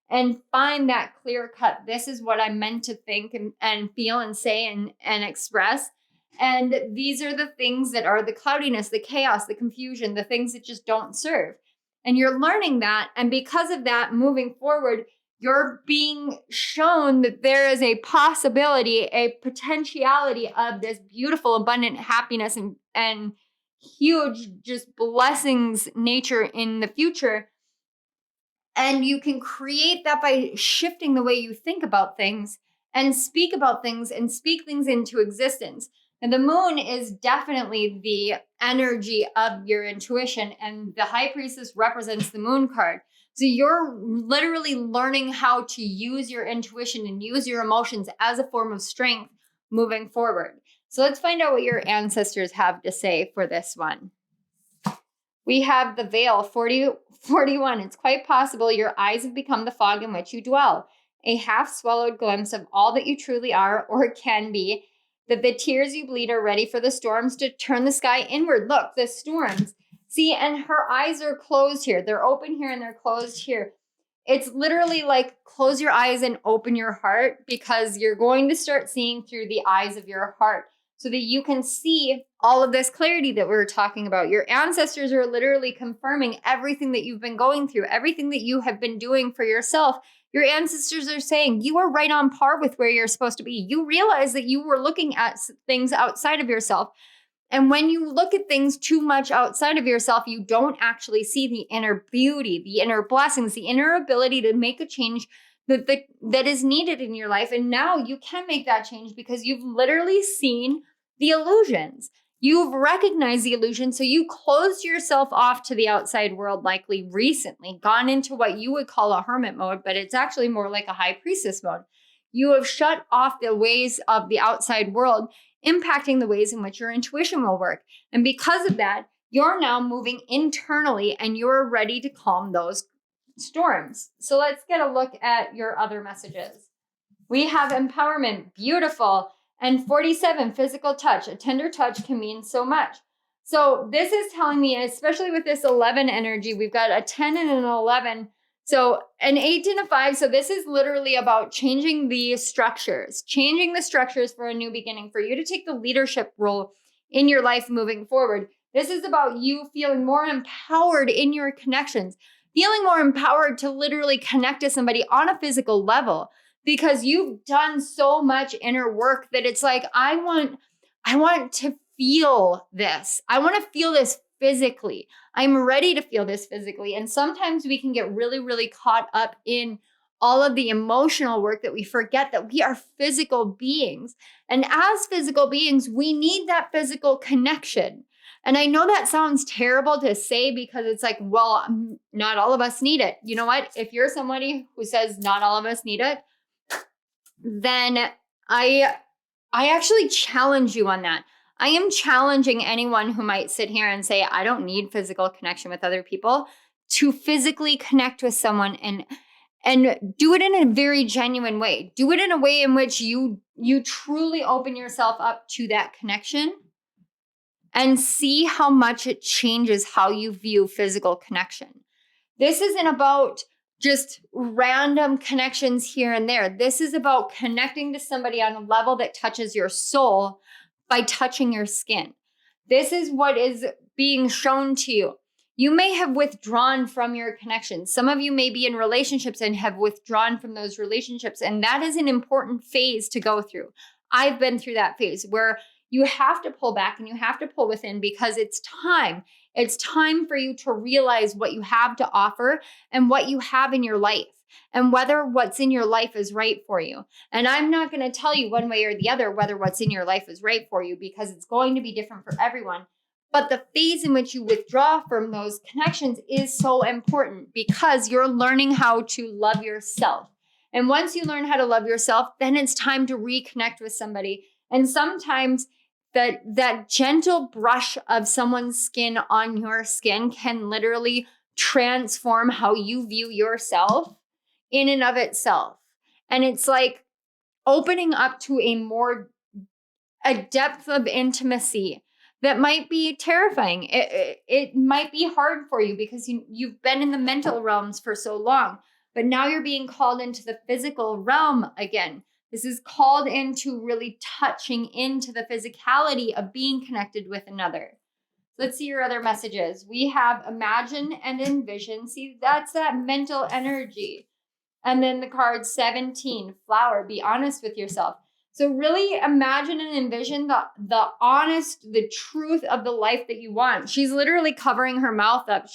Speaker 1: and find that clear cut. This is what I'm meant to think and feel and say and express. And these are the things that are the cloudiness, the chaos, the confusion, the things that just don't serve. And you're learning that. And because of that, moving forward, you're being shown that there is a possibility, a potentiality of this beautiful, abundant happiness and huge just blessings nature in the future. And you can create that by shifting the way you think about things and speak about things and speak things into existence. And the moon is definitely the energy of your intuition, and the High Priestess represents the moon card. So you're literally learning how to use your intuition and use your emotions as a form of strength moving forward. So let's find out what your ancestors have to say for this one. We have the veil, 41. It's quite possible your eyes have become the fog in which you dwell, a half-swallowed glimpse of all that you truly are or can be, that the tears you bleed are ready for the storms to turn the sky inward. Look, the storms. See, and her eyes are closed here. They're open here and they're closed here. It's literally like close your eyes and open your heart, because you're going to start seeing through the eyes of your heart so that you can see all of this clarity that we're talking about. Your ancestors are literally confirming everything that you've been going through, everything that you have been doing for yourself. Your ancestors are saying you are right on par with where you're supposed to be. You realize that you were looking at things outside of yourself. And when you look at things too much outside of yourself, you don't actually see the inner beauty, the inner blessings, the inner ability to make a change that is needed in your life. And now you can make that change because you've literally seen the illusions. You've recognized the illusion. So you closed yourself off to the outside world, likely recently, gone into what you would call a hermit mode, but it's actually more like a high priestess mode. You have shut off the ways of the outside world, impacting the ways in which your intuition will work. And because of that, you're now moving internally and you're ready to calm those storms. So let's get a look at your other messages. We have empowerment, beautiful, and 47, physical touch. A tender touch can mean so much. So this is telling me, especially with this 11 energy, we've got a 10 and an 11. So an 8 and a 5. So this is literally about changing the structures for a new beginning, for you to take the leadership role in your life moving forward. This is about you feeling more empowered in your connections, feeling more empowered to literally connect to somebody on a physical level, because you've done so much inner work that it's like, I want I want to feel this. I want to feel this physically. I'm ready to feel this physically. And sometimes we can get really, really caught up in all of the emotional work that we forget that we are physical beings. And as physical beings, we need that physical connection. And I know that sounds terrible to say because it's like, well, not all of us need it. You know what? If you're somebody who says not all of us need it, then I actually challenge you on that. I am challenging anyone who might sit here and say, I don't need physical connection with other people, to physically connect with someone and do it in a very genuine way. Do it in a way in which you truly open yourself up to that connection and see how much it changes how you view physical connection. This isn't about just random connections here and there. This is about connecting to somebody on a level that touches your soul by touching your skin. This is what is being shown to you. You may have withdrawn from your connections. Some of you may be in relationships and have withdrawn from those relationships. And that is an important phase to go through. I've been through that phase where you have to pull back and you have to pull within because it's time. It's time for you to realize what you have to offer and what you have in your life and whether what's in your life is right for you. And I'm not going to tell you one way or the other whether what's in your life is right for you because it's going to be different for everyone. But the phase in which you withdraw from those connections is so important because you're learning how to love yourself. And once you learn how to love yourself, then it's time to reconnect with somebody. And sometimes that gentle brush of someone's skin on your skin can literally transform how you view yourself in and of itself. And it's like opening up to a depth of intimacy that might be terrifying. It might be hard for you because you've been in the mental realms for so long, but now you're being called into the physical realm again. This is called into really touching into the physicality of being connected with another. Let's see your other messages. We have imagine and envision. See, that's that mental energy. And then the card 17, flower, be honest with yourself. So really imagine and envision the truth of the life that you want. She's literally covering her mouth up.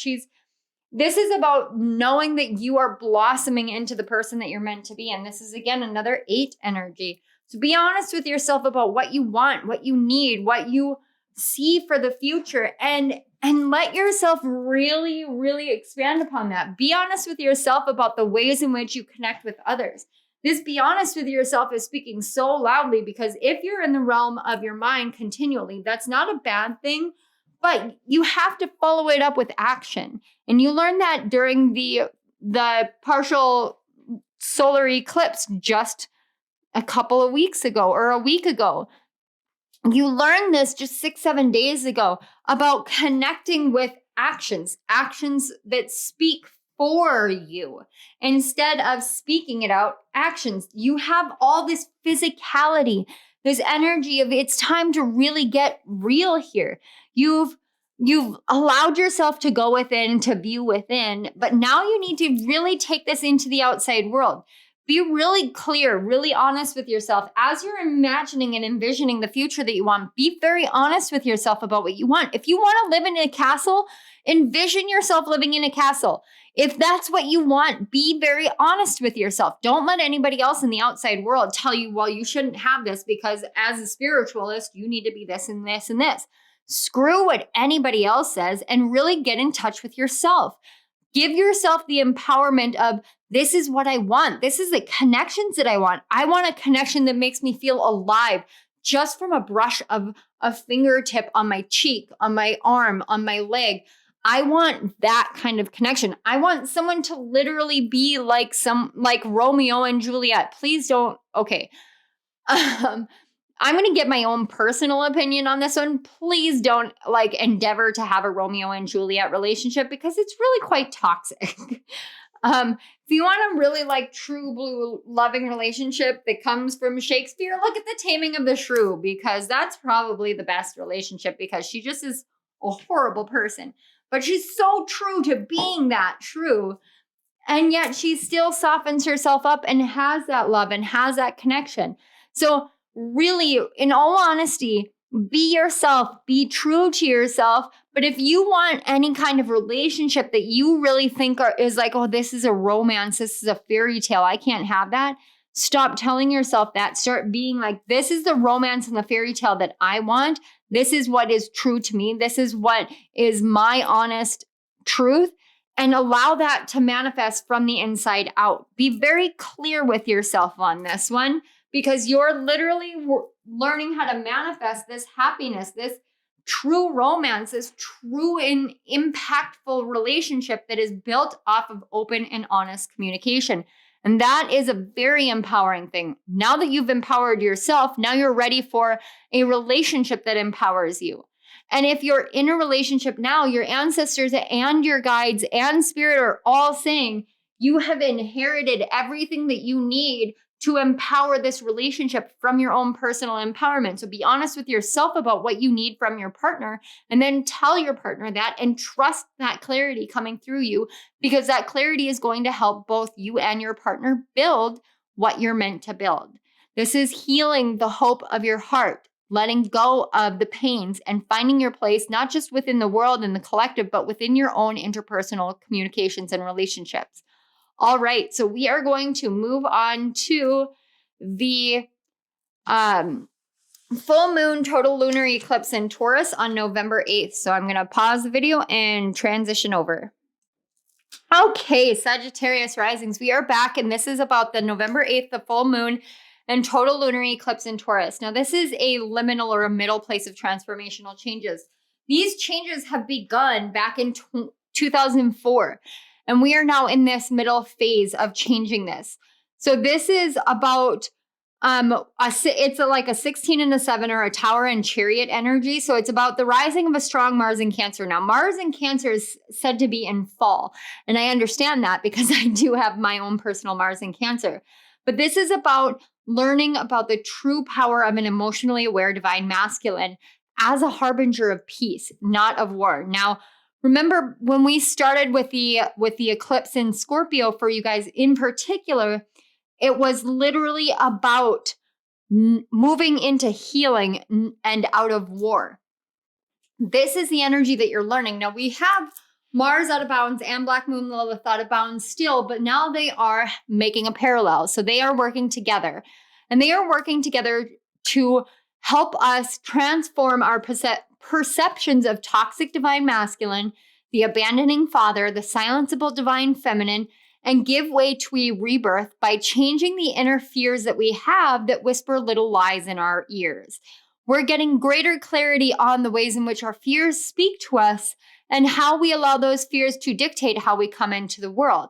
Speaker 1: This is about knowing that you are blossoming into the person that you're meant to be. And this is, again, another 8 energy. So be honest with yourself about what you want, what you need, what you see for the future, and let yourself really, really expand upon that. Be honest with yourself about the ways in which you connect with others. This be honest with yourself is speaking so loudly because if you're in the realm of your mind continually, that's not a bad thing, but you have to follow it up with action. And you learned that during the partial solar eclipse just a couple of weeks ago or a week ago. You learned this just 6-7 days ago about connecting with actions that speak for you instead of speaking it out. Actions. You have all this physicality, this energy of it's time to really get real here. You've allowed yourself to go within, to view within, but now you need to really take this into the outside world. Be really clear, really honest with yourself. As you're imagining and envisioning the future that you want, be very honest with yourself about what you want. If you want to live in a castle, envision yourself living in a castle. If that's what you want, be very honest with yourself. Don't let anybody else in the outside world tell you, well, you shouldn't have this because as a spiritualist, you need to be this and this and this. Screw what anybody else says and really get in touch with yourself. Give yourself the empowerment of, this is what I want. This is the connections that I want. I want a connection that makes me feel alive just from a brush of a fingertip on my cheek, on my arm, on my leg. I want that kind of connection. I want someone to literally be like Romeo and Juliet. Please don't. Okay. I'm going to get my own personal opinion on this one. Please don't endeavor to have a Romeo and Juliet relationship because it's really quite toxic. If you want a really true blue loving relationship that comes from Shakespeare, look at The Taming of the Shrew because that's probably the best relationship because she just is a horrible person. But she's so true to being that true. And yet she still softens herself up and has that love and has that connection. So really, in all honesty, Be yourself, be true to yourself. But if you want any kind of relationship that you really think is like, oh, this is a romance, this is a fairy tale, I can't have that. Stop telling yourself that. Start being like, this is the romance and the fairy tale that I want. This is what is true to me. This is what is my honest truth. And allow that to manifest from the inside out. Be very clear with yourself on this one, because you're literally learning how to manifest this happiness, this true romance, this true and impactful relationship that is built off of open and honest communication. And that is a very empowering thing. Now that you've empowered yourself, now you're ready for a relationship that empowers you. And if you're in a relationship now, your ancestors and your guides and spirit are all saying you have inherited everything that you need to empower this relationship from your own personal empowerment. So be honest with yourself about what you need from your partner, and then tell your partner that, and trust that clarity coming through you, because that clarity is going to help both you and your partner build what you're meant to build. This is healing the hope of your heart, letting go of the pains and finding your place, not just within the world and the collective, but within your own interpersonal communications and relationships. All right, so we are going to move on to the full moon total lunar eclipse in Taurus on November 8th. So I'm going to pause the video and transition over. Okay, Sagittarius risings, we are back, and this is about the November 8th, the full moon and total lunar eclipse in Taurus. Now, this is a liminal or a middle place of transformational changes. These changes have begun back in 2004. And we are now in this middle phase of changing this. So this is about, it's like a 16 and a 7 or a Tower and Chariot energy. So it's about the rising of a strong Mars in Cancer. Now, Mars in Cancer is said to be in fall. And I understand that because I do have my own personal Mars in Cancer. But this is about learning about the true power of an emotionally aware divine masculine as a harbinger of peace, not of war. Now, remember when we started with the eclipse in Scorpio for you guys in particular, it was literally about moving into healing and out of war. This is the energy that you're learning. Now we have Mars out of bounds and Black Moon Lilith out of bounds still, but now they are making a parallel. So they are working together, and they are working together to help us transform our perceptions of toxic divine masculine, the abandoning father, the silenceable divine feminine, and give way to a rebirth by changing the inner fears that we have that whisper little lies in our ears. We're getting greater clarity on the ways in which our fears speak to us and how we allow those fears to dictate how we come into the world.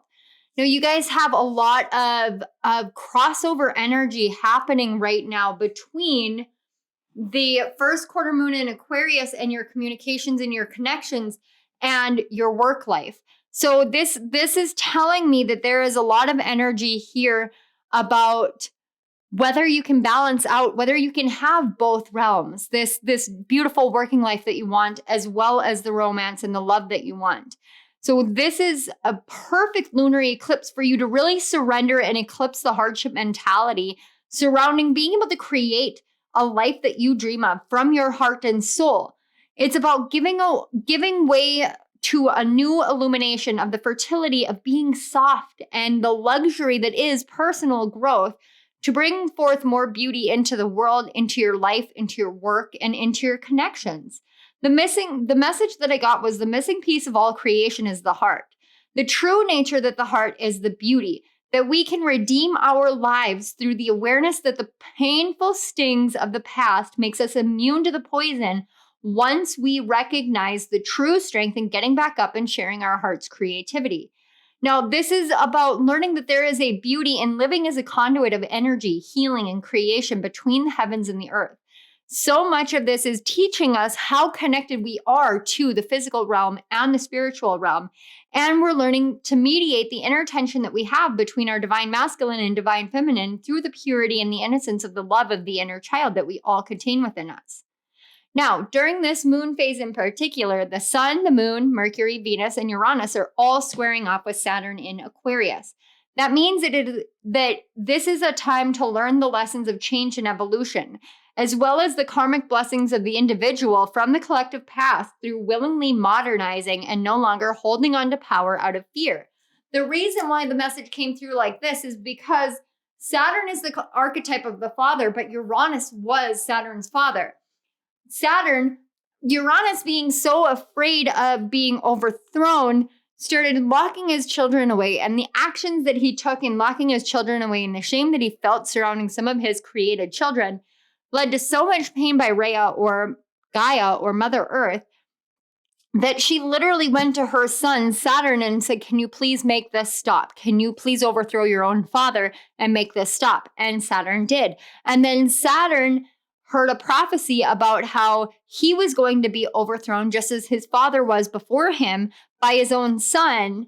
Speaker 1: Now, you guys have a lot of crossover energy happening right now between the first quarter moon in Aquarius and your communications and your connections and your work life. So this is telling me that there is a lot of energy here about whether you can balance out, whether you can have both realms, this beautiful working life that you want, as well as the romance and the love that you want. So this is a perfect lunar eclipse for you to really surrender and eclipse the hardship mentality surrounding being able to create a life that you dream of from your heart and soul. It's about giving way to a new illumination of the fertility of being soft and the luxury that is personal growth to bring forth more beauty into the world, into your life, into your work, and into your connections. The message that I got was the missing piece of all creation is the heart. The true nature that the heart is the beauty, that we can redeem our lives through the awareness that the painful stings of the past makes us immune to the poison once we recognize the true strength in getting back up and sharing our heart's creativity. Now, this is about learning that there is a beauty in living as a conduit of energy, healing, and creation between the heavens and the earth. So much of this is teaching us how connected we are to the physical realm and the spiritual realm. And we're learning to mediate the inner tension that we have between our divine masculine and divine feminine through the purity and the innocence of the love of the inner child that we all contain within us. Now, during this moon phase in particular, the sun, the moon, Mercury, Venus, and Uranus are all squaring off with Saturn in Aquarius. That means that this is a time to learn the lessons of change and evolution. as well as the karmic blessings of the individual from the collective past through willingly modernizing and no longer holding on to power out of fear. The reason why the message came through like this is because Saturn is the archetype of the father, but Uranus was Saturn's father. Uranus being so afraid of being overthrown, started locking his children away, and the actions that he took in locking his children away and the shame that he felt surrounding some of his created children led to so much pain by Rhea or Gaia or Mother Earth that she literally went to her son Saturn and said, can you please make this stop? Can you please overthrow your own father and make this stop? And Saturn did. And then Saturn heard a prophecy about how he was going to be overthrown just as his father was before him by his own son.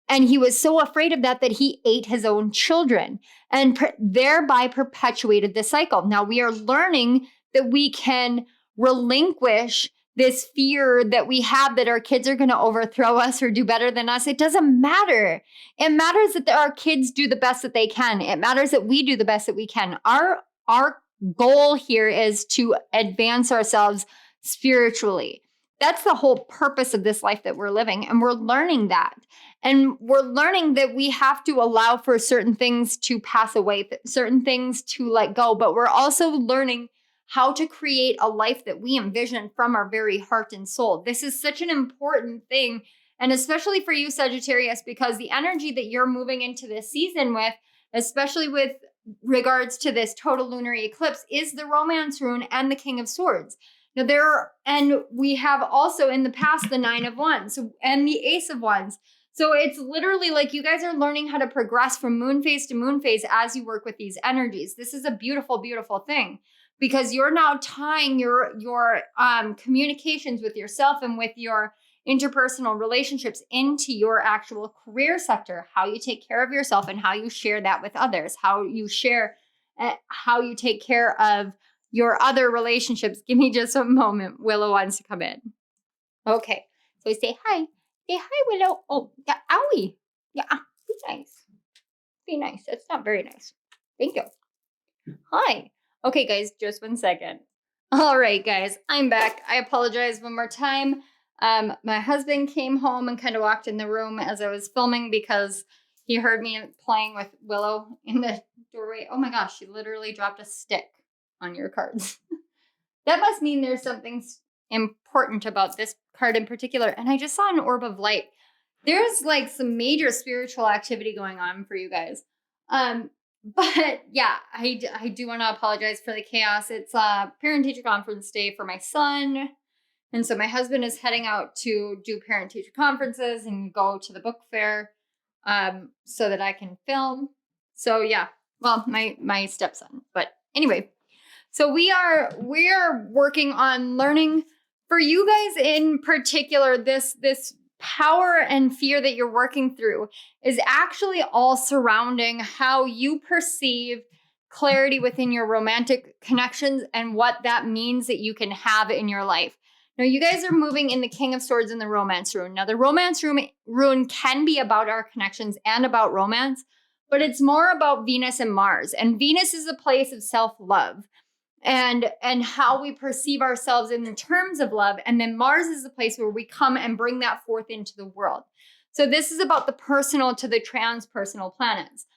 Speaker 1: And he was so afraid of that he ate his own children and thereby perpetuated the cycle. Now we are learning that we can relinquish this fear that we have that our kids are going to overthrow us or do better than us. It doesn't matter. It matters that our kids do the best that they can. It matters that we do the best that we can. Our goal here is to advance ourselves spiritually. That's the whole purpose of this life that we're living. And we're learning that. And we're learning that we have to allow for certain things to pass away, certain things to let go. But we're also learning how to create a life that we envision from our very heart and soul. This is such an important thing. And especially for you, Sagittarius, because the energy that you're moving into this season with, especially with regards to this total lunar eclipse, is the Romance rune and the King of Swords. Now and we have also in the past the Nine of Wands and the Ace of Wands. So it's literally like you guys are learning how to progress from moon phase to moon phase as you work with these energies. This is a beautiful, beautiful thing because you're now tying your communications with yourself and with your interpersonal relationships into your actual career sector, how you take care of yourself and how you share that with others, how you take care of your other relationships. Give me just a moment. Willow wants to come in. Okay. So we say hi. Say hi, Willow. Oh, yeah, owie. Yeah, be nice. Be nice. That's not very nice. Thank you. Hi. Okay, guys, just 1 second. All right, guys, I'm back. I apologize one more time. My husband came home and kind of walked in the room as I was filming because he heard me playing with Willow in the doorway. Oh my gosh, she literally dropped a stick on your cards. That must mean there's something important about this card in particular. And I just saw an orb of light. There's like some major spiritual activity going on for you guys. But yeah, I do want to apologize for the chaos. It's a parent-teacher conference day for my son. And so my husband is heading out to do parent-teacher conferences and go to the book fair so that I can film. So yeah, well, my stepson. But anyway, so we're working on learning for you guys in particular. This power and fear that you're working through is actually all surrounding how you perceive clarity within your romantic connections and what that means that you can have in your life. Now, you guys are moving in the King of Swords and the Romance rune. Now, the Romance rune can be about our connections and about romance, but it's more about Venus and Mars. And Venus is a place of self-love and how we perceive ourselves in the terms of love. And then Mars is the place where we come and bring that forth into the world. So this is about the personal to the transpersonal planets.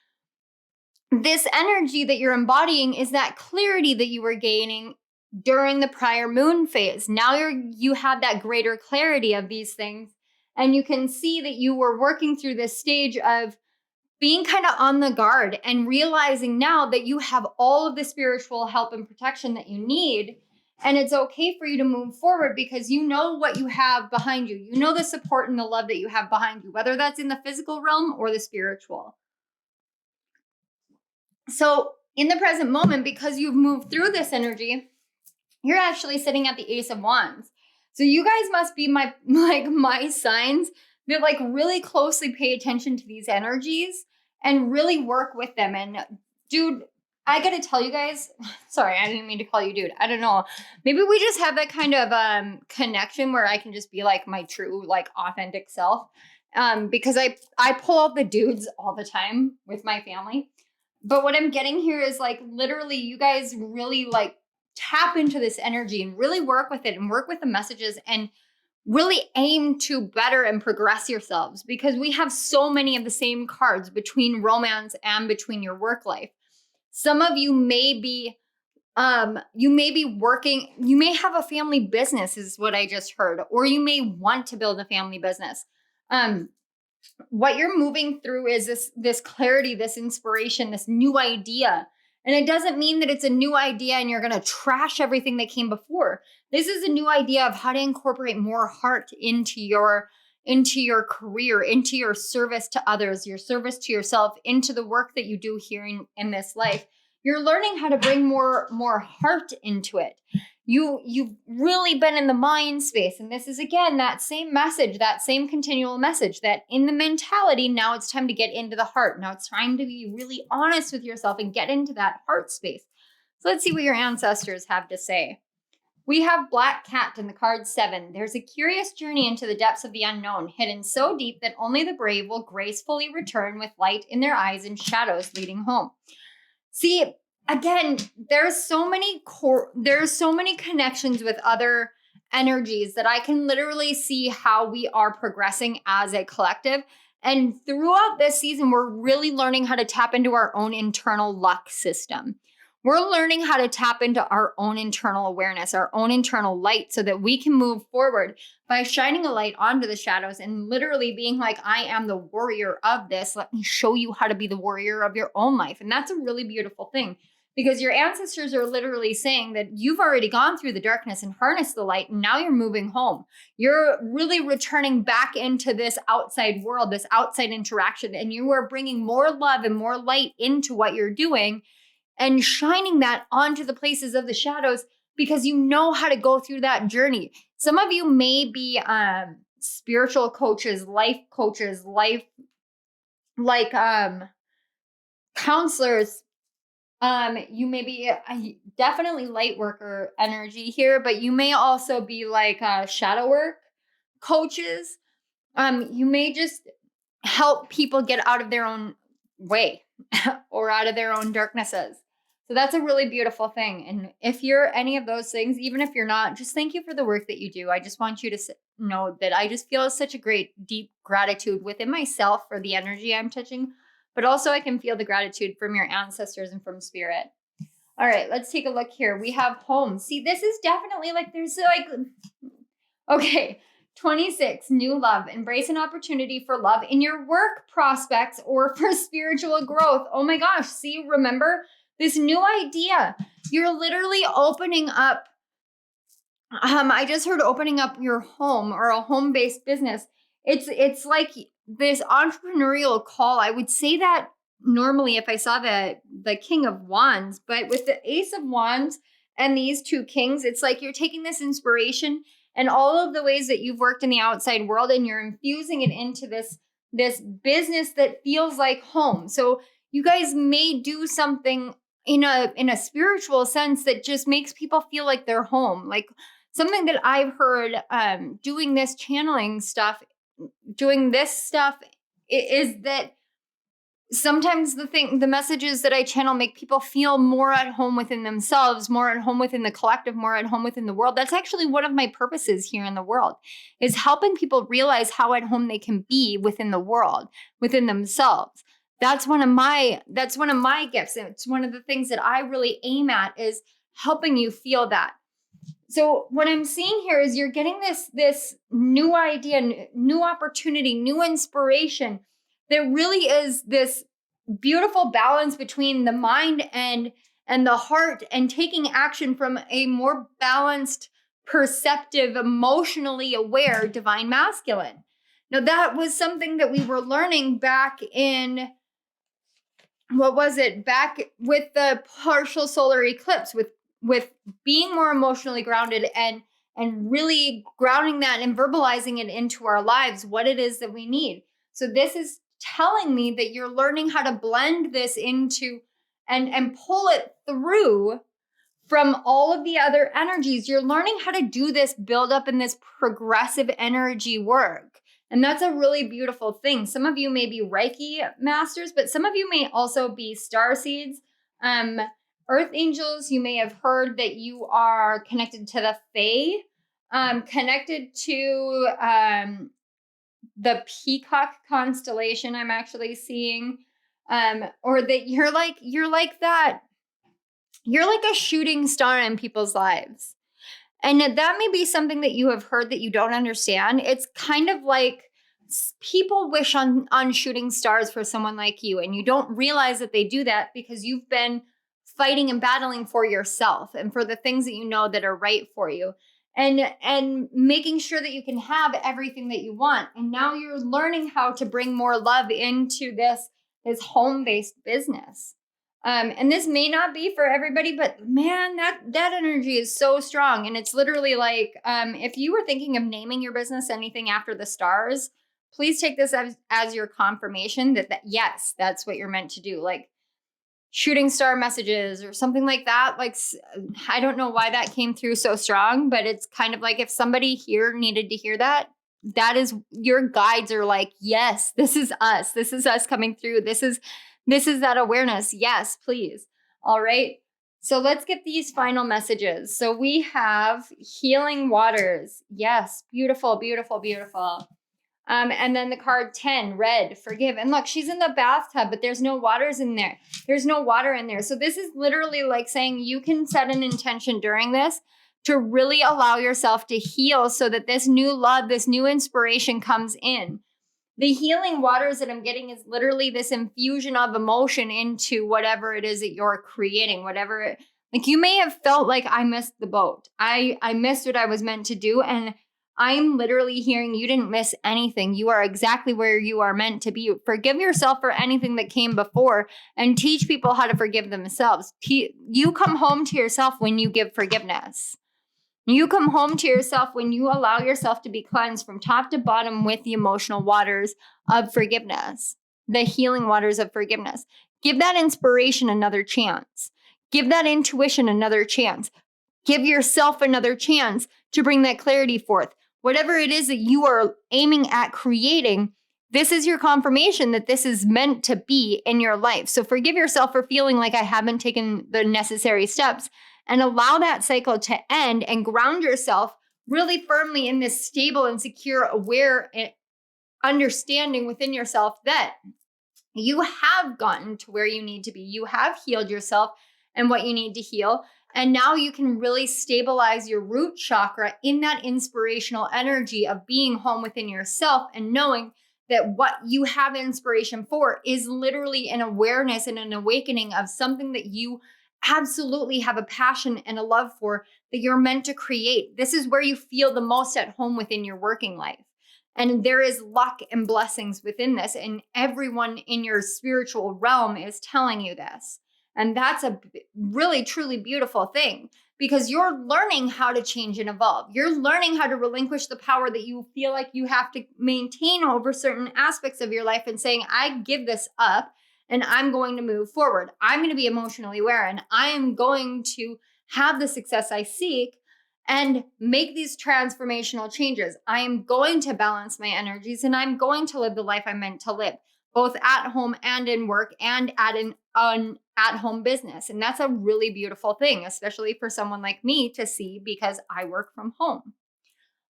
Speaker 1: This energy that you're embodying is that clarity that you were gaining during the prior moon phase. Now you have that greater clarity of these things. And you can see that you were working through this stage of being kind of on the guard and realizing now that you have all of the spiritual help and protection that you need. And it's okay for you to move forward because you know what you have behind you. You know the support and the love that you have behind you, whether that's in the physical realm or the spiritual. So in the present moment, because you've moved through this energy, you're actually sitting at the Ace of Wands. So you guys must be my signs that like really closely pay attention to these energies and really work with them. And dude, I gotta tell you guys, sorry, I didn't mean to call you dude. I don't know. Maybe we just have that kind of connection where I can just be like my true, like authentic self. Because I pull out the dudes all the time with my family. But what I'm getting here is like literally you guys really like tap into this energy and really work with it and work with the messages and really aim to better and progress yourselves, because we have so many of the same cards between romance and between your work life. Some of you may be working, you may have a family business is what I just heard, or you may want to build a family business. What you're moving through is this clarity, this inspiration, this new idea. And it doesn't mean that it's a new idea and you're going to trash everything that came before. This is a new idea of how to incorporate more heart into your career, into your service to others, your service to yourself, into the work that you do here in this life. You're learning how to bring more heart into it. You've really been in the mind space. And this is, again, that same message, that same continual message, that in the mentality, now it's time to get into the heart. Now it's time to be really honest with yourself and get into that heart space. So let's see what your ancestors have to say. We have Black Cat in the card 7. There's a curious journey into the depths of the unknown, hidden so deep that only the brave will gracefully return with light in their eyes and shadows leading home. See, again, there's so many connections with other energies that I can literally see how we are progressing as a collective. And throughout this season, we're really learning how to tap into our own internal luck system. We're learning how to tap into our own internal awareness, our own internal light, so that we can move forward by shining a light onto the shadows and literally being like, I am the warrior of this. Let me show you how to be the warrior of your own life. And that's a really beautiful thing, because your ancestors are literally saying that you've already gone through the darkness and harnessed the light, and now you're moving home. You're really returning back into this outside world, this outside interaction, and you are bringing more love and more light into what you're doing and shining that onto the places of the shadows, because you know how to go through that journey. Some of you may be spiritual coaches, life counselors. You may be definitely light worker energy here, but you may also be like shadow work coaches. You may just help people get out of their own way or out of their own darknesses. So that's a really beautiful thing. And if you're any of those things, even if you're not, just thank you for the work that you do. I just want you to know that I just feel such a great, deep gratitude within myself for the energy I'm touching, but also I can feel the gratitude from your ancestors and from spirit. All right, let's take a look here. We have home. See, this is definitely like, okay, 26, new love. Embrace an opportunity for love in your work prospects or for spiritual growth. Oh my gosh, see, remember this new idea. You're literally opening up. I just heard opening up your home or a home-based business. It's like this entrepreneurial call. I would say that normally if I saw the King of Wands, but with the Ace of Wands and these two kings, it's like you're taking this inspiration and all of the ways that you've worked in the outside world, and you're infusing it into this business that feels like home. So you guys may do something in a spiritual sense that just makes people feel like they're home. Like something that I've heard doing this channeling stuff, doing this stuff is that sometimes the messages that I channel make people feel more at home within themselves, more at home within the collective, more at home within the world. That's actually one of my purposes here in the world, is helping people realize how at home they can be within the world, within themselves. That's one of my gifts. It's one of the things that I really aim at, is helping you feel that. So what I'm seeing here is you're getting this new idea, new opportunity, new inspiration. There really is this beautiful balance between the mind and the heart, and taking action from a more balanced, perceptive, emotionally aware divine masculine. Now, that was something that we were learning back in, back with the partial solar eclipse, with being more emotionally grounded and really grounding that and verbalizing it into our lives, what it is that we need. So this is telling me that you're learning how to blend this into and pull it through from all of the other energies. You're learning how to do this build up in this progressive energy work. And that's a really beautiful thing. Some of you may be Reiki masters, but some of you may also be star seeds. Earth angels, you may have heard that you are connected to the Fae, connected to the Peacock constellation. I'm actually seeing, or that you're like that. You're like a shooting star in people's lives. And that may be something that you have heard that you don't understand. It's kind of like people wish on shooting stars for someone like you, and you don't realize that they do that because you've been fighting and battling for yourself and for the things that you know that are right for you, and making sure that you can have everything that you want. And now you're learning how to bring more love into this home-based business. And this may not be for everybody, but man, that energy is so strong. And it's literally like, if you were thinking of naming your business anything after the stars, please take this as your confirmation that yes, that's what you're meant to do. Like shooting star messages or something like that. Like, I don't know why that came through so strong, but it's kind of like if somebody here needed to hear that, that is, your guides are like, yes, this is us. This is us coming through. This is that awareness. Yes, please. All right. So let's get these final messages. So we have healing waters. Yes. Beautiful, beautiful, beautiful. And then the card 10, red, forgive. And look, she's in the bathtub, but there's no waters in there. There's no water in there. So this is literally like saying you can set an intention during this to really allow yourself to heal so that this new love, this new inspiration comes in. The healing waters that I'm getting is literally this infusion of emotion into whatever it is that you're creating, like you may have felt like I missed the boat. I missed what I was meant to do. And I'm literally hearing you didn't miss anything. You are exactly where you are meant to be. Forgive yourself for anything that came before and teach people how to forgive themselves. You come home to yourself when you give forgiveness. You come home to yourself when you allow yourself to be cleansed from top to bottom with the emotional waters of forgiveness, the healing waters of forgiveness. Give that inspiration another chance. Give that intuition another chance. Give yourself another chance to bring that clarity forth. Whatever it is that you are aiming at creating, this is your confirmation that this is meant to be in your life. So forgive yourself for feeling like I haven't taken the necessary steps, and allow that cycle to end and ground yourself really firmly in this stable and secure, aware understanding within yourself that you have gotten to where you need to be. You have healed yourself and what you need to heal. And now you can really stabilize your root chakra in that inspirational energy of being home within yourself and knowing that what you have inspiration for is literally an awareness and an awakening of something that you absolutely have a passion and a love for, that you're meant to create. This is where you feel the most at home within your working life. And there is luck and blessings within this. And everyone in your spiritual realm is telling you this. And that's a really, truly beautiful thing, because you're learning how to change and evolve. You're learning how to relinquish the power that you feel like you have to maintain over certain aspects of your life and saying, I give this up and I'm going to move forward. I'm going to be emotionally aware and I am going to have the success I seek and make these transformational changes. I am going to balance my energies and I'm going to live the life I'm meant to live, both at home and in work and at an at-home business. And that's a really beautiful thing, especially for someone like me to see, because I work from home.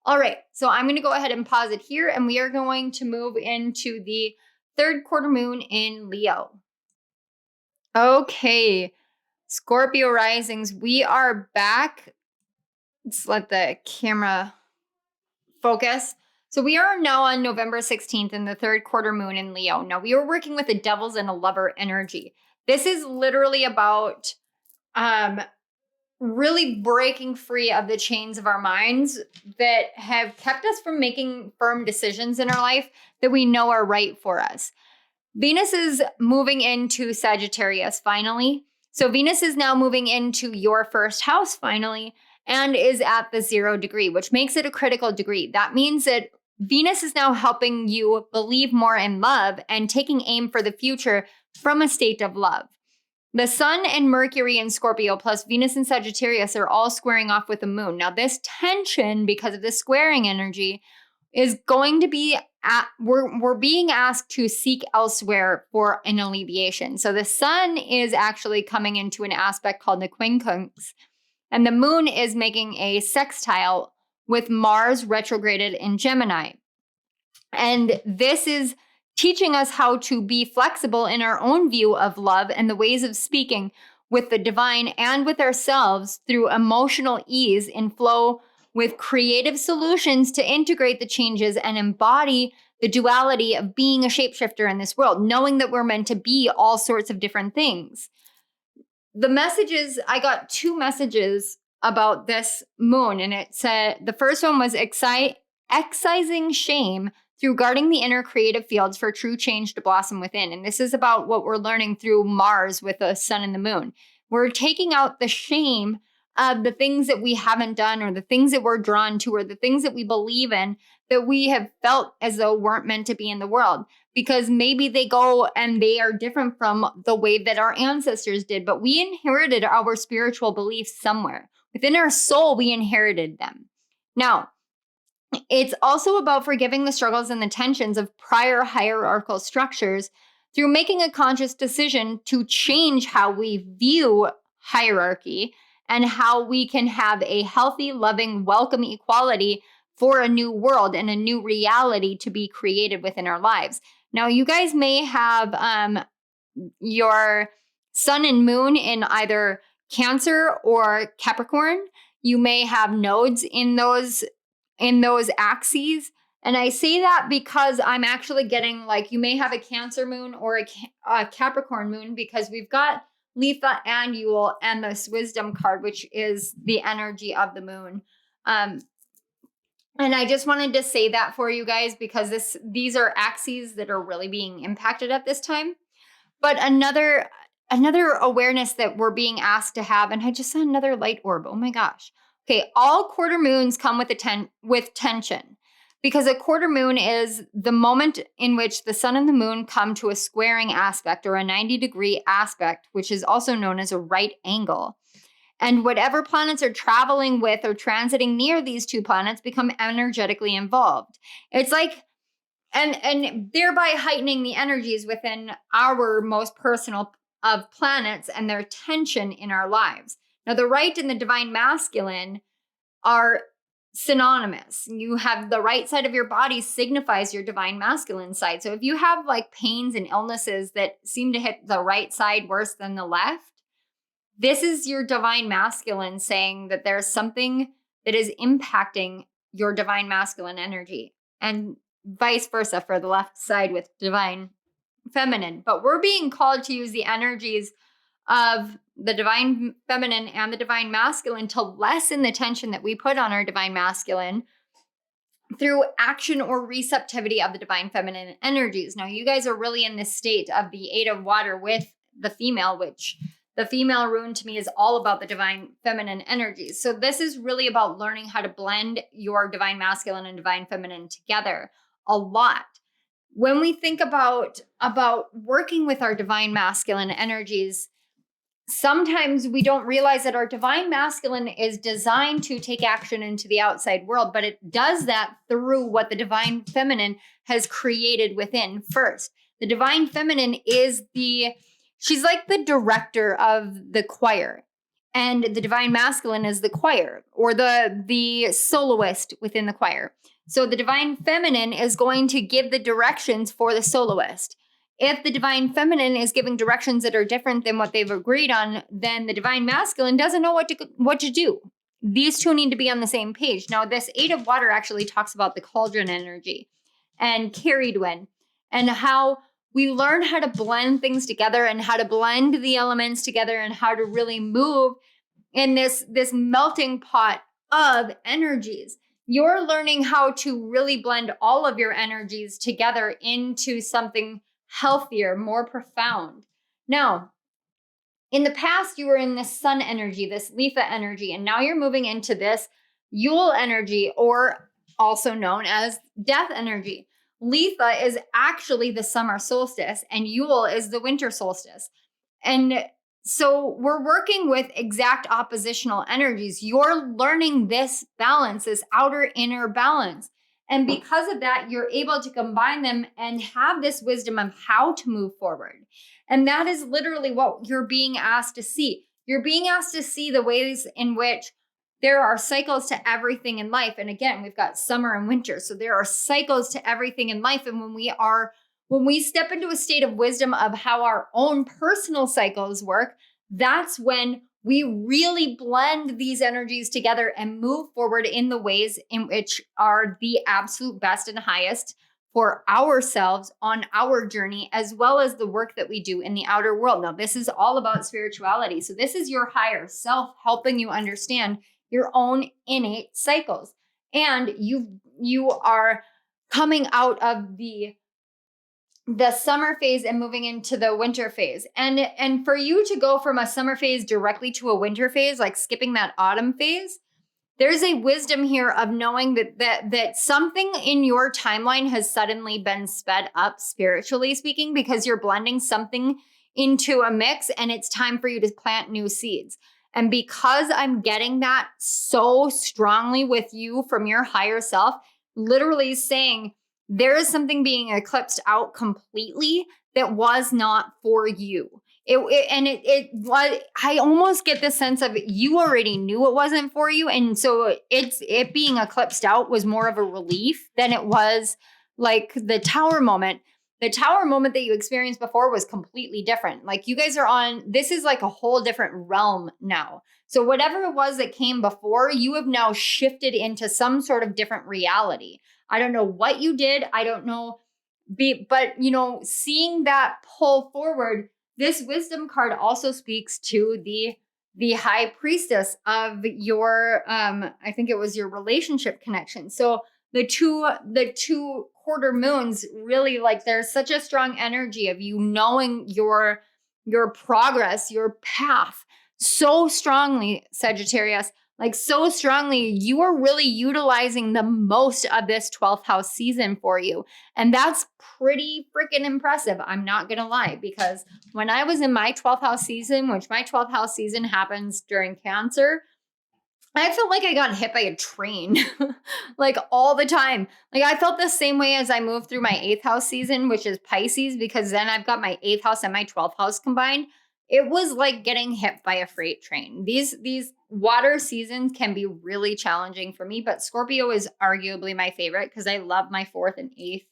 Speaker 1: All right, so I'm going to go ahead and pause it here, and we are going to move into the third quarter moon in Leo. Okay, Scorpio risings, we are back. Let's let the camera focus. So we are now on November 16th in the third quarter moon in Leo. Now we are working with a Devil's and a Lover energy. This is literally about really breaking free of the chains of our minds that have kept us from making firm decisions in our life that we know are right for us. Venus is moving into Sagittarius finally. So Venus is now moving into your first house finally, and is at the 0 degree, which makes it a critical degree. That means that Venus is now helping you believe more in love and taking aim for the future from a state of love. The Sun and Mercury in Scorpio plus Venus and Sagittarius are all squaring off with the moon. Now this tension, because of the squaring energy, is going to be we're being asked to seek elsewhere for an alleviation. So the sun is actually coming into an aspect called the quincunx, and the moon is making a sextile with Mars retrograded in Gemini. And this is teaching us how to be flexible in our own view of love and the ways of speaking with the divine and with ourselves through emotional ease in flow with creative solutions to integrate the changes and embody the duality of being a shapeshifter in this world, knowing that we're meant to be all sorts of different things. The messages, I got 2 messages about this moon, and it said the first one was excising shame through guarding the inner creative fields for true change to blossom within. And this is about what we're learning through Mars with the sun and the moon. We're taking out the shame of the things that we haven't done, or the things that we're drawn to, or the things that we believe in that we have felt as though weren't meant to be in the world, because maybe they go and they are different from the way that our ancestors did, but we inherited our spiritual beliefs somewhere. Within our soul, we inherited them. Now, it's also about forgiving the struggles and the tensions of prior hierarchical structures through making a conscious decision to change how we view hierarchy and how we can have a healthy, loving, welcome equality for a new world and a new reality to be created within our lives. Now, you guys may have your sun and moon in either Cancer or Capricorn. You may have nodes in those axes. And I say that because I'm actually getting, like, you may have a Cancer moon or a Capricorn moon, because we've got Letha and Yule and this wisdom card, which is the energy of the moon. And I just wanted to say that for you guys, because these are axes that are really being impacted at this time. But another awareness that we're being asked to have, and I just saw another light orb. Oh my gosh. Okay, all quarter moons come with tension, because a quarter moon is the moment in which the sun and the moon come to a squaring aspect, or a 90-degree aspect, which is also known as a right angle. And whatever planets are traveling with or transiting near these 2 planets become energetically involved. It's like, and thereby heightening the energies within our most personal of planets and their tension in our lives. Now, the right and the divine masculine are synonymous. You have the right side of your body signifies your divine masculine side. So if you have like pains and illnesses that seem to hit the right side worse than the left, this is your divine masculine saying that there's something that is impacting your divine masculine energy, and vice versa for the left side with divine feminine. But we're being called to use the energies of the divine feminine and the divine masculine to lessen the tension that we put on our divine masculine through action or receptivity of the divine feminine energies. Now, you guys are really in this state of the 8 of water with the female, which the female rune to me is all about the divine feminine energies. So this is really about learning how to blend your divine masculine and divine feminine together a lot. When we think about working with our divine masculine energies, sometimes we don't realize that our divine masculine is designed to take action into the outside world, but it does that through what the divine feminine has created within first. The divine feminine is she's like the director of the choir, and the divine masculine is the choir, or the soloist within the choir. So the divine feminine is going to give the directions for the soloist. If the divine feminine is giving directions that are different than what they've agreed on, then the divine masculine doesn't know what to do. These 2 need to be on the same page. Now, this 8 of water actually talks about the cauldron energy and carried wind, and how we learn how to blend things together and how to blend the elements together and how to really move in this melting pot of energies. You're learning how to really blend all of your energies together into something healthier, more profound. Now, in the past, you were in this sun energy, this Letha energy, and now you're moving into this Yule energy, or also known as death energy. Letha is actually the summer solstice, and Yule is the winter solstice. And so we're working with exact oppositional energies. You're learning this balance, this outer inner balance. And because of that, you're able to combine them and have this wisdom of how to move forward. And that is literally what you're being asked to see. You're being asked to see the ways in which there are cycles to everything in life. And again, we've got summer and winter. So there are cycles to everything in life. And when we step into a state of wisdom of how our own personal cycles work, that's when we really blend these energies together and move forward in the ways in which are the absolute best and highest for ourselves on our journey, as well as the work that we do in the outer world. Now, this is all about spirituality. So this is your higher self helping you understand your own innate cycles. And you are coming out of the summer phase and moving into the winter phase. And for you to go from a summer phase directly to a winter phase, like skipping that autumn phase, there's a wisdom here of knowing that something in your timeline has suddenly been sped up, spiritually speaking, because you're blending something into a mix and it's time for you to plant new seeds. And because I'm getting that so strongly with you from your higher self, literally saying there is something being eclipsed out completely that was not for you. It was, I almost get the sense of you already knew it wasn't for you. And so it being eclipsed out was more of a relief than it was like the tower moment. The tower moment that you experienced before was completely different. Like you guys are on, this is like a whole different realm now. So whatever it was that came before, you have now shifted into some sort of different reality. I don't know what you did. I don't know. But seeing that pull forward, this wisdom card also speaks to the high priestess of your I think it was your relationship connection. So the two quarter moons really, like, there's such a strong energy of you knowing your progress, your path so strongly, Sagittarius. Like so strongly, you are really utilizing the most of this 12th house season for you. And that's pretty freaking impressive. I'm not going to lie, because when I was in my 12th house season, which my 12th house season happens during Cancer, I felt like I got hit by a train like all the time. Like I felt the same way as I moved through my 8th house season, which is Pisces, because then I've got my 8th house and my 12th house combined. It was like getting hit by a freight train. These water seasons can be really challenging for me, but Scorpio is arguably my favorite because I love my 4th and 8th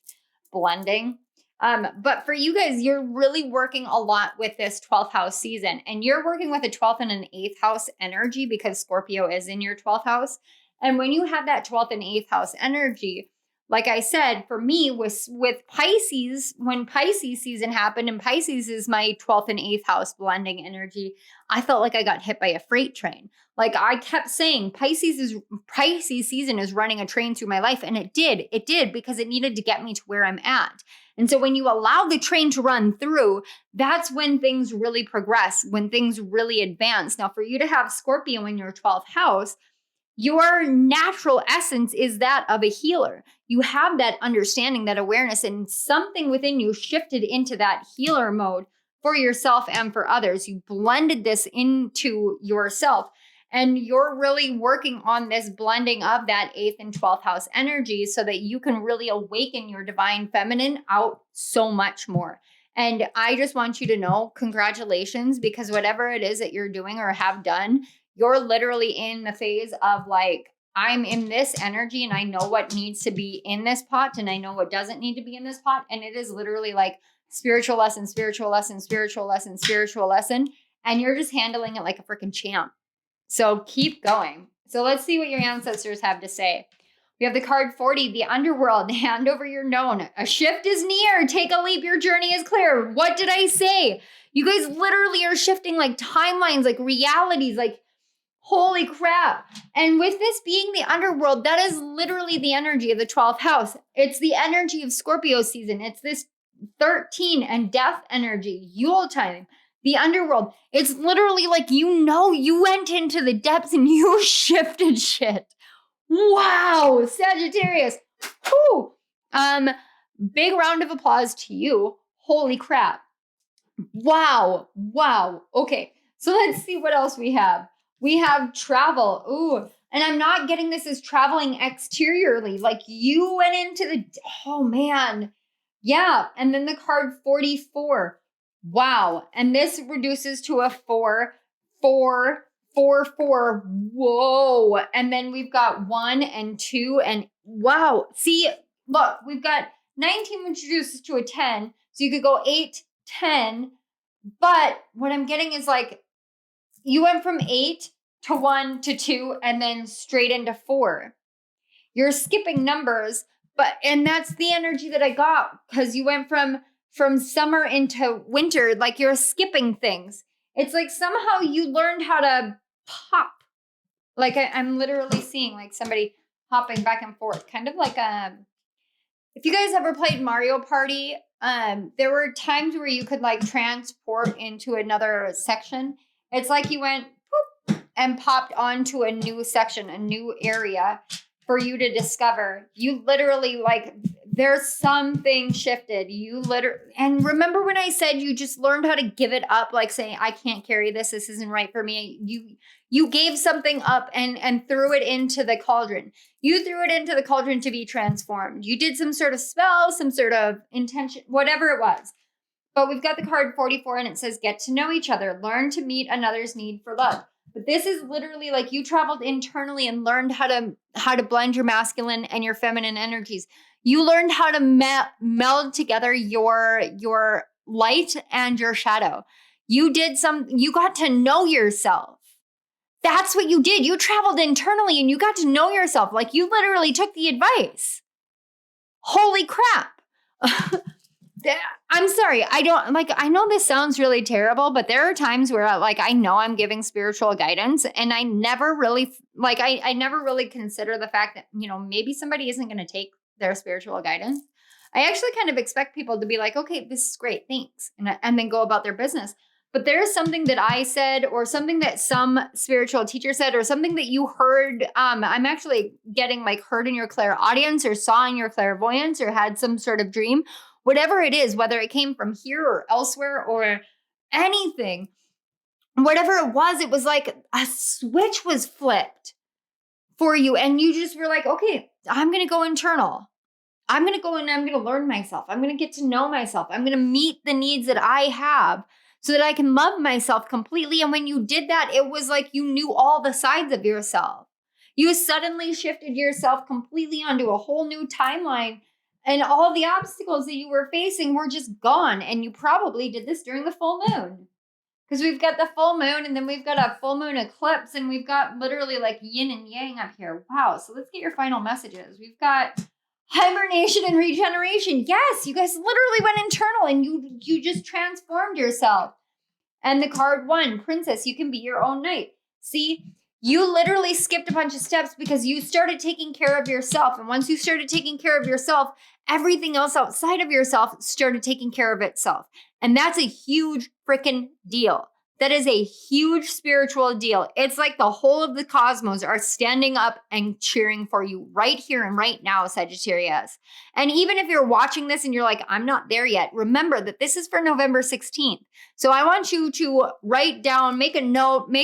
Speaker 1: blending. But for you guys, you're really working a lot with this 12th house season, and you're working with a 12th and an 8th house energy because Scorpio is in your 12th house. And when you have that 12th and 8th house energy, like I said, for me with Pisces, when Pisces season happened, and Pisces is my 12th and 8th house blending energy, I felt like I got hit by a freight train. Like I kept saying, Pisces season is running a train through my life. And it did because it needed to get me to where I'm at. And so when you allow the train to run through, that's when things really progress, when things really advance. Now, for you to have Scorpio in your 12th house, your natural essence is that of a healer. You have that understanding, that awareness, and something within you shifted into that healer mode for yourself and for others. You blended this into yourself, and you're really working on this blending of that 8th and 12th house energy so that you can really awaken your divine feminine out so much more. And I just want you to know, congratulations, because whatever it is that you're doing or have done, you're literally in the phase of like, I'm in this energy and I know what needs to be in this pot and I know what doesn't need to be in this pot. And it is literally like spiritual lesson, spiritual lesson, spiritual lesson, spiritual lesson. And you're just handling it like a freaking champ. So keep going. So let's see what your ancestors have to say. We have the card 40, the underworld. Hand over your known. A shift is near. Take a leap. Your journey is clear. What did I say? You guys literally are shifting like timelines, like realities, like holy crap. And with this being the underworld, that is literally the energy of the 12th house. It's the energy of Scorpio season. It's this 13 and death energy, Yule time, the underworld. It's literally like, you went into the depths and you shifted shit. Wow, Sagittarius. Whew. Big round of applause to you. Holy crap. Wow. Okay. So let's see what else we have. We have travel. Ooh, And I'm not getting this as traveling exteriorly. Like you went into the, oh man. Yeah. And then the card 44. Wow. And this reduces to a 4, 4, 4, 4. Whoa. And then we've got 1 and 2 and wow. See, look, we've got 19, which reduces to a 10. So you could go 8, 10. But what I'm getting is like, you went from 8 to 1 to 2 and then straight into 4. You're skipping numbers, and that's the energy that I got because you went from summer into winter, like you're skipping things. It's like somehow you learned how to pop. Like I'm literally seeing like somebody hopping back and forth, kind of like if you guys ever played Mario Party, there were times where you could like transport into another section. It's like you went poop and popped onto a new section, a new area for you to discover. You literally like, there's something shifted. And remember when I said you just learned how to give it up, like saying, I can't carry this. This isn't right for me. You gave something up and threw it into the cauldron. You threw it into the cauldron to be transformed. You did some sort of spell, some sort of intention, whatever it was. But we've got the card 44 and it says, get to know each other, learn to meet another's need for love. But this is literally like you traveled internally and learned how to blend your masculine and your feminine energies. You learned how to meld together your light and your shadow. You got to know yourself. That's what you did. You traveled internally and you got to know yourself. Like you literally took the advice. Holy crap. I'm sorry. I know this sounds really terrible, but there are times where like, I know I'm giving spiritual guidance and I never really, like, I never really consider the fact that, you know, maybe somebody isn't going to take their spiritual guidance. I actually kind of expect people to be like, okay, this is great. Thanks. And then go about their business. But there is something that I said or something that some spiritual teacher said or something that you heard. I'm actually getting like heard in your clairaudience or saw in your clairvoyance or had some sort of dream. Whatever it is, whether it came from here or elsewhere or anything, whatever it was like a switch was flipped for you. And you just were like, okay, I'm going to go internal. I'm going to go and I'm going to learn myself. I'm going to get to know myself. I'm going to meet the needs that I have so that I can love myself completely. And when you did that, it was like you knew all the sides of yourself. You suddenly shifted yourself completely onto a whole new timeline. And all the obstacles that you were facing were just gone. And you probably did this during the full moon. Because we've got the full moon and then we've got a full moon eclipse and we've got literally like yin and yang up here. Wow. So let's get your final messages. We've got hibernation and regeneration. Yes, you guys literally went internal and you just transformed yourself. And the card 1, princess, you can be your own knight. See? You literally skipped a bunch of steps because you started taking care of yourself. And once you started taking care of yourself, everything else outside of yourself started taking care of itself. And that's a huge freaking deal. That is a huge spiritual deal. It's like the whole of the cosmos are standing up and cheering for you right here and right now, Sagittarius. And even if you're watching this and you're like, I'm not there yet, remember that this is for November 16th. So I want you to write down, make a note,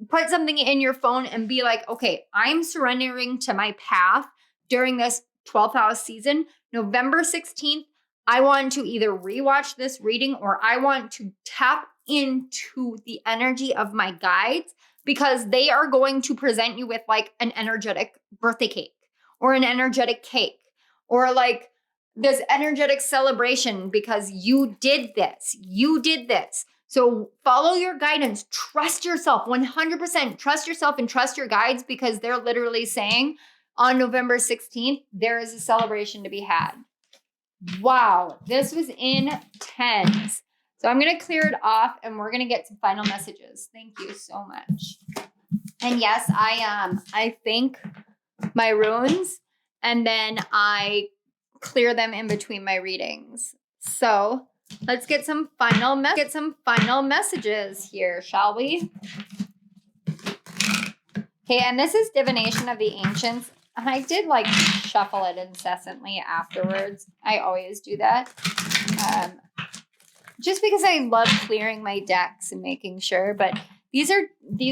Speaker 1: put something in your phone and be like, okay, I'm surrendering to my path during this 12th house season. November 16th, I want to either rewatch this reading or I want to tap into the energy of my guides because they are going to present you with like an energetic birthday cake or an energetic cake or like this energetic celebration because you did this. You did this. So follow your guidance, trust yourself, 100% trust yourself and trust your guides because they're literally saying on November 16th, there is a celebration to be had. Wow, this was intense. So I'm going to clear it off and we're going to get some final messages. Thank you so much. And yes, I think my runes and then I clear them in between my readings. So let's get some final messages here, shall we? Okay, and this is Divination of the Ancients. And I did like shuffle it incessantly afterwards. I always do that. Just because I love clearing my decks and making sure. But These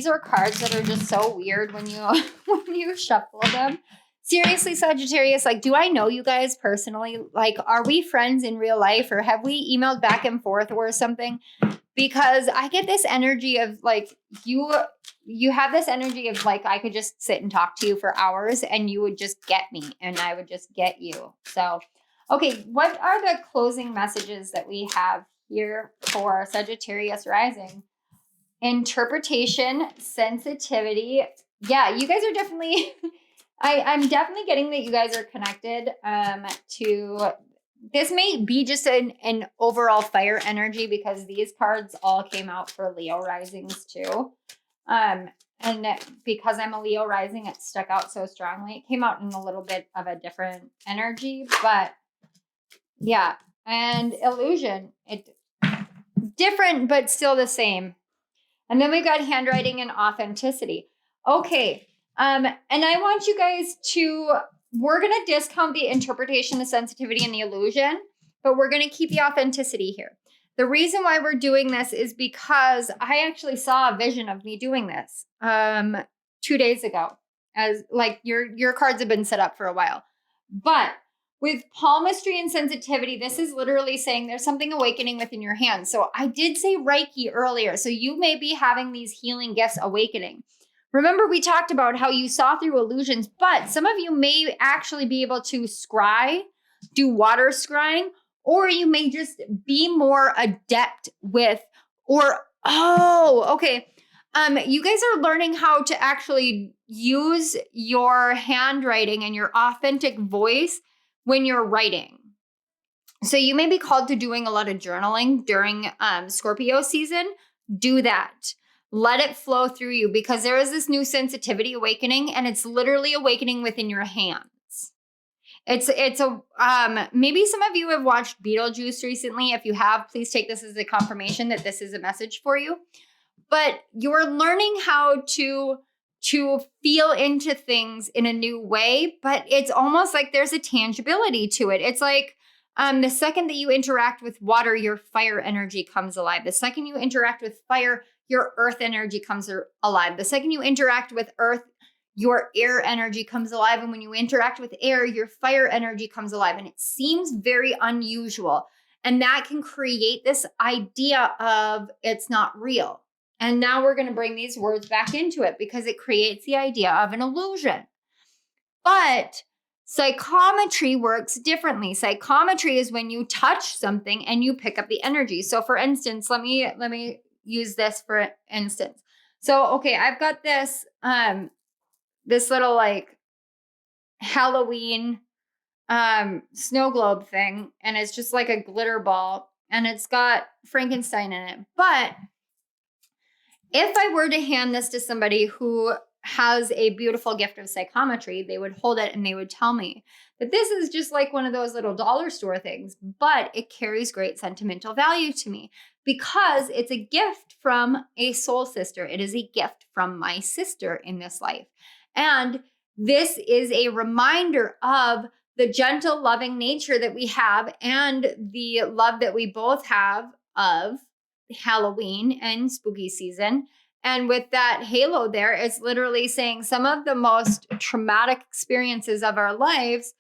Speaker 1: are cards that are just so weird when you when you shuffle them. Seriously, Sagittarius, like, do I know you guys personally? Like, are we friends in real life, or have we emailed back and forth or something? Because I get this energy of like you have this energy of like I could just sit and talk to you for hours and you would just get me and I would just get you. So, okay, what are the closing messages that we have here for Sagittarius rising? Interpretation, sensitivity. Yeah, you guys are definitely I'm definitely getting that you guys are connected to this may be just an overall fire energy because these cards all came out for Leo risings too. And because I'm a Leo rising, it stuck out so strongly. It came out in a little bit of a different energy, but yeah. And illusion, it different, but still the same. And then we got handwriting and authenticity. Okay. And I want you guys to, we're going to discount the interpretation, the sensitivity, and the illusion, but we're going to keep the authenticity here. The reason why we're doing this is because I actually saw a vision of me doing this 2 days ago. As like your cards have been set up for a while. But with palmistry and sensitivity, this is literally saying there's something awakening within your hands. So I did say Reiki earlier. So you may be having these healing gifts awakening. Remember, we talked about how you saw through illusions, but some of you may actually be able to scry, do water scrying, or you may just be more adept with, or, oh, okay. You guys are learning how to actually use your handwriting and your authentic voice when you're writing. So you may be called to doing a lot of journaling during Scorpio season. Do that. Let it flow through you because there is this new sensitivity awakening and it's literally awakening within your hands. It's a maybe some of you have watched Beetlejuice recently. If you have, please take this as a confirmation that this is a message for you. But you're learning how to feel into things in a new way, but it's almost like there's a tangibility to it. It's like the second that you interact with water, your fire energy comes alive. The second you interact with fire, your earth energy comes alive. The second you interact with earth, your air energy comes alive. And when you interact with air, your fire energy comes alive. And it seems very unusual. And that can create this idea of it's not real. And now we're going to bring these words back into it because it creates the idea of an illusion. But psychometry works differently. Psychometry is when you touch something and you pick up the energy. So for instance, let me use this for instance. So, okay, I've got this, this little like Halloween, snow globe thing. And it's just like a glitter ball and it's got Frankenstein in it. But if I were to hand this to somebody who has a beautiful gift of psychometry, they would hold it and they would tell me that this is just like one of those little dollar store things, but it carries great sentimental value to me because it's a gift from a soul sister. It is a gift from my sister in this life. And this is a reminder of the gentle, loving nature that we have and the love that we both have of Halloween and spooky season. And with that halo there, it's literally saying some of the most traumatic experiences of our lives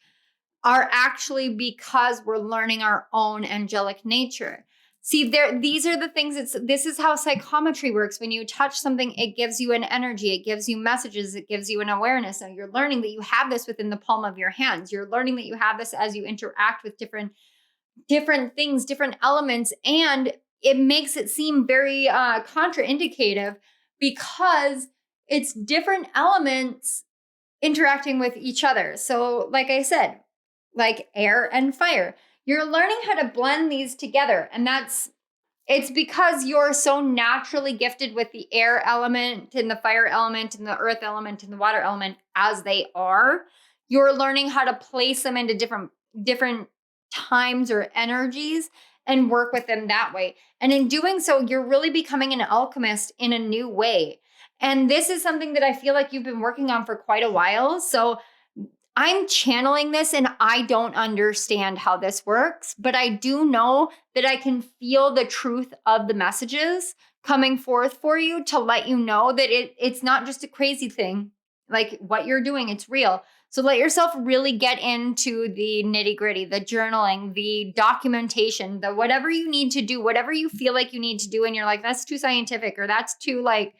Speaker 1: are actually because we're learning our own angelic nature. See, these are the things, this is how psychometry works. When you touch something, it gives you an energy, it gives you messages, it gives you an awareness. And you're learning that you have this within the palm of your hands. You're learning that you have this as you interact with different things, different elements, and it makes it seem very contraindicative because it's different elements interacting with each other. So like I said, like air and fire, you're learning how to blend these together. And it's because you're so naturally gifted with the air element and the fire element and the earth element and the water element as they are. You're learning how to place them into different times or energies and work with them that way. And in doing so, you're really becoming an alchemist in a new way. And this is something that I feel like you've been working on for quite a while. So I'm channeling this and I don't understand how this works, but I do know that I can feel the truth of the messages coming forth for you to let you know that it's not just a crazy thing. Like what you're doing, it's real. So let yourself really get into the nitty gritty, the journaling, the documentation, the whatever you need to do, whatever you feel like you need to do. And you're like, that's too scientific or that's too like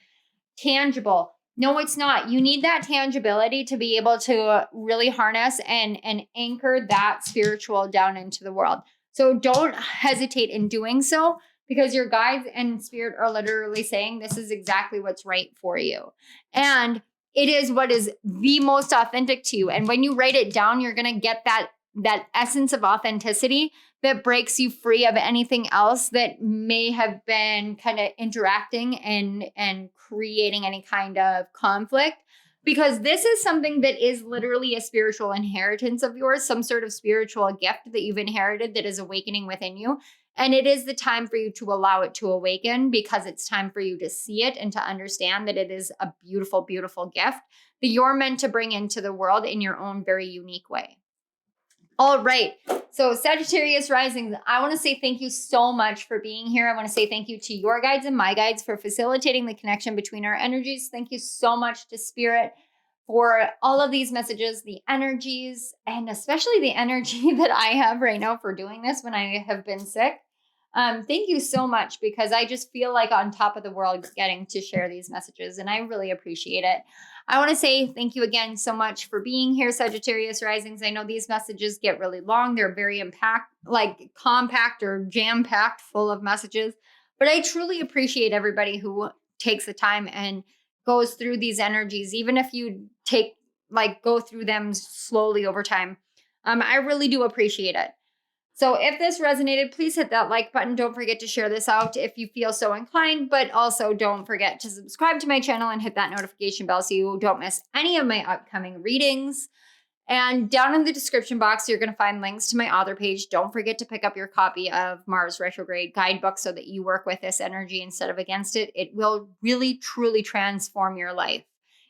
Speaker 1: tangible. No, it's not. You need that tangibility to be able to really harness and anchor that spiritual down into the world. So don't hesitate in doing so, because your guides and spirit are literally saying this is exactly what's right for you. And it is what is the most authentic to you. And when you write it down, you're going to get that essence of authenticity that breaks you free of anything else that may have been kind of interacting and creating any kind of conflict. Because this is something that is literally a spiritual inheritance of yours, some sort of spiritual gift that you've inherited that is awakening within you. And it is the time for you to allow it to awaken, because it's time for you to see it and to understand that it is a beautiful, beautiful gift that you're meant to bring into the world in your own very unique way. All right. So Sagittarius risings, I want to say thank you so much for being here. I want to say thank you to your guides and my guides for facilitating the connection between our energies. Thank you so much to Spirit for all of these messages, the energies, and especially the energy that I have right now for doing this when I have been sick. Thank you so much, because I just feel like on top of the world getting to share these messages, and I really appreciate it. I want to say thank you again so much for being here, Sagittarius risings. I know these messages get really long. They're very compact or jam-packed full of messages, but I truly appreciate everybody who takes the time and goes through these energies, even if you go through them slowly over time. I really do appreciate it. So if this resonated, please hit that like button. Don't forget to share this out if you feel so inclined, but also don't forget to subscribe to my channel and hit that notification bell so you don't miss any of my upcoming readings. And down in the description box, you're going to find links to my author page. Don't forget to pick up your copy of Mars Retrograde Guidebook so that you work with this energy instead of against it. It will really, truly transform your life.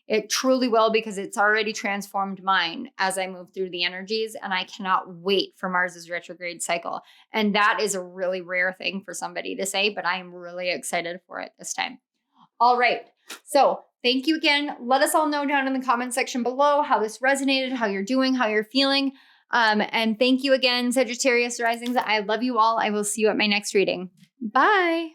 Speaker 1: It truly will, because it's already transformed mine as I move through the energies, and I cannot wait for Mars's retrograde cycle. And that is a really rare thing for somebody to say, but I am really excited for it this time. All right. So thank you again. Let us all know down in the comment section below how this resonated, how you're doing, how you're feeling. And thank you again, Sagittarius risings. I love you all. I will see you at my next reading. Bye.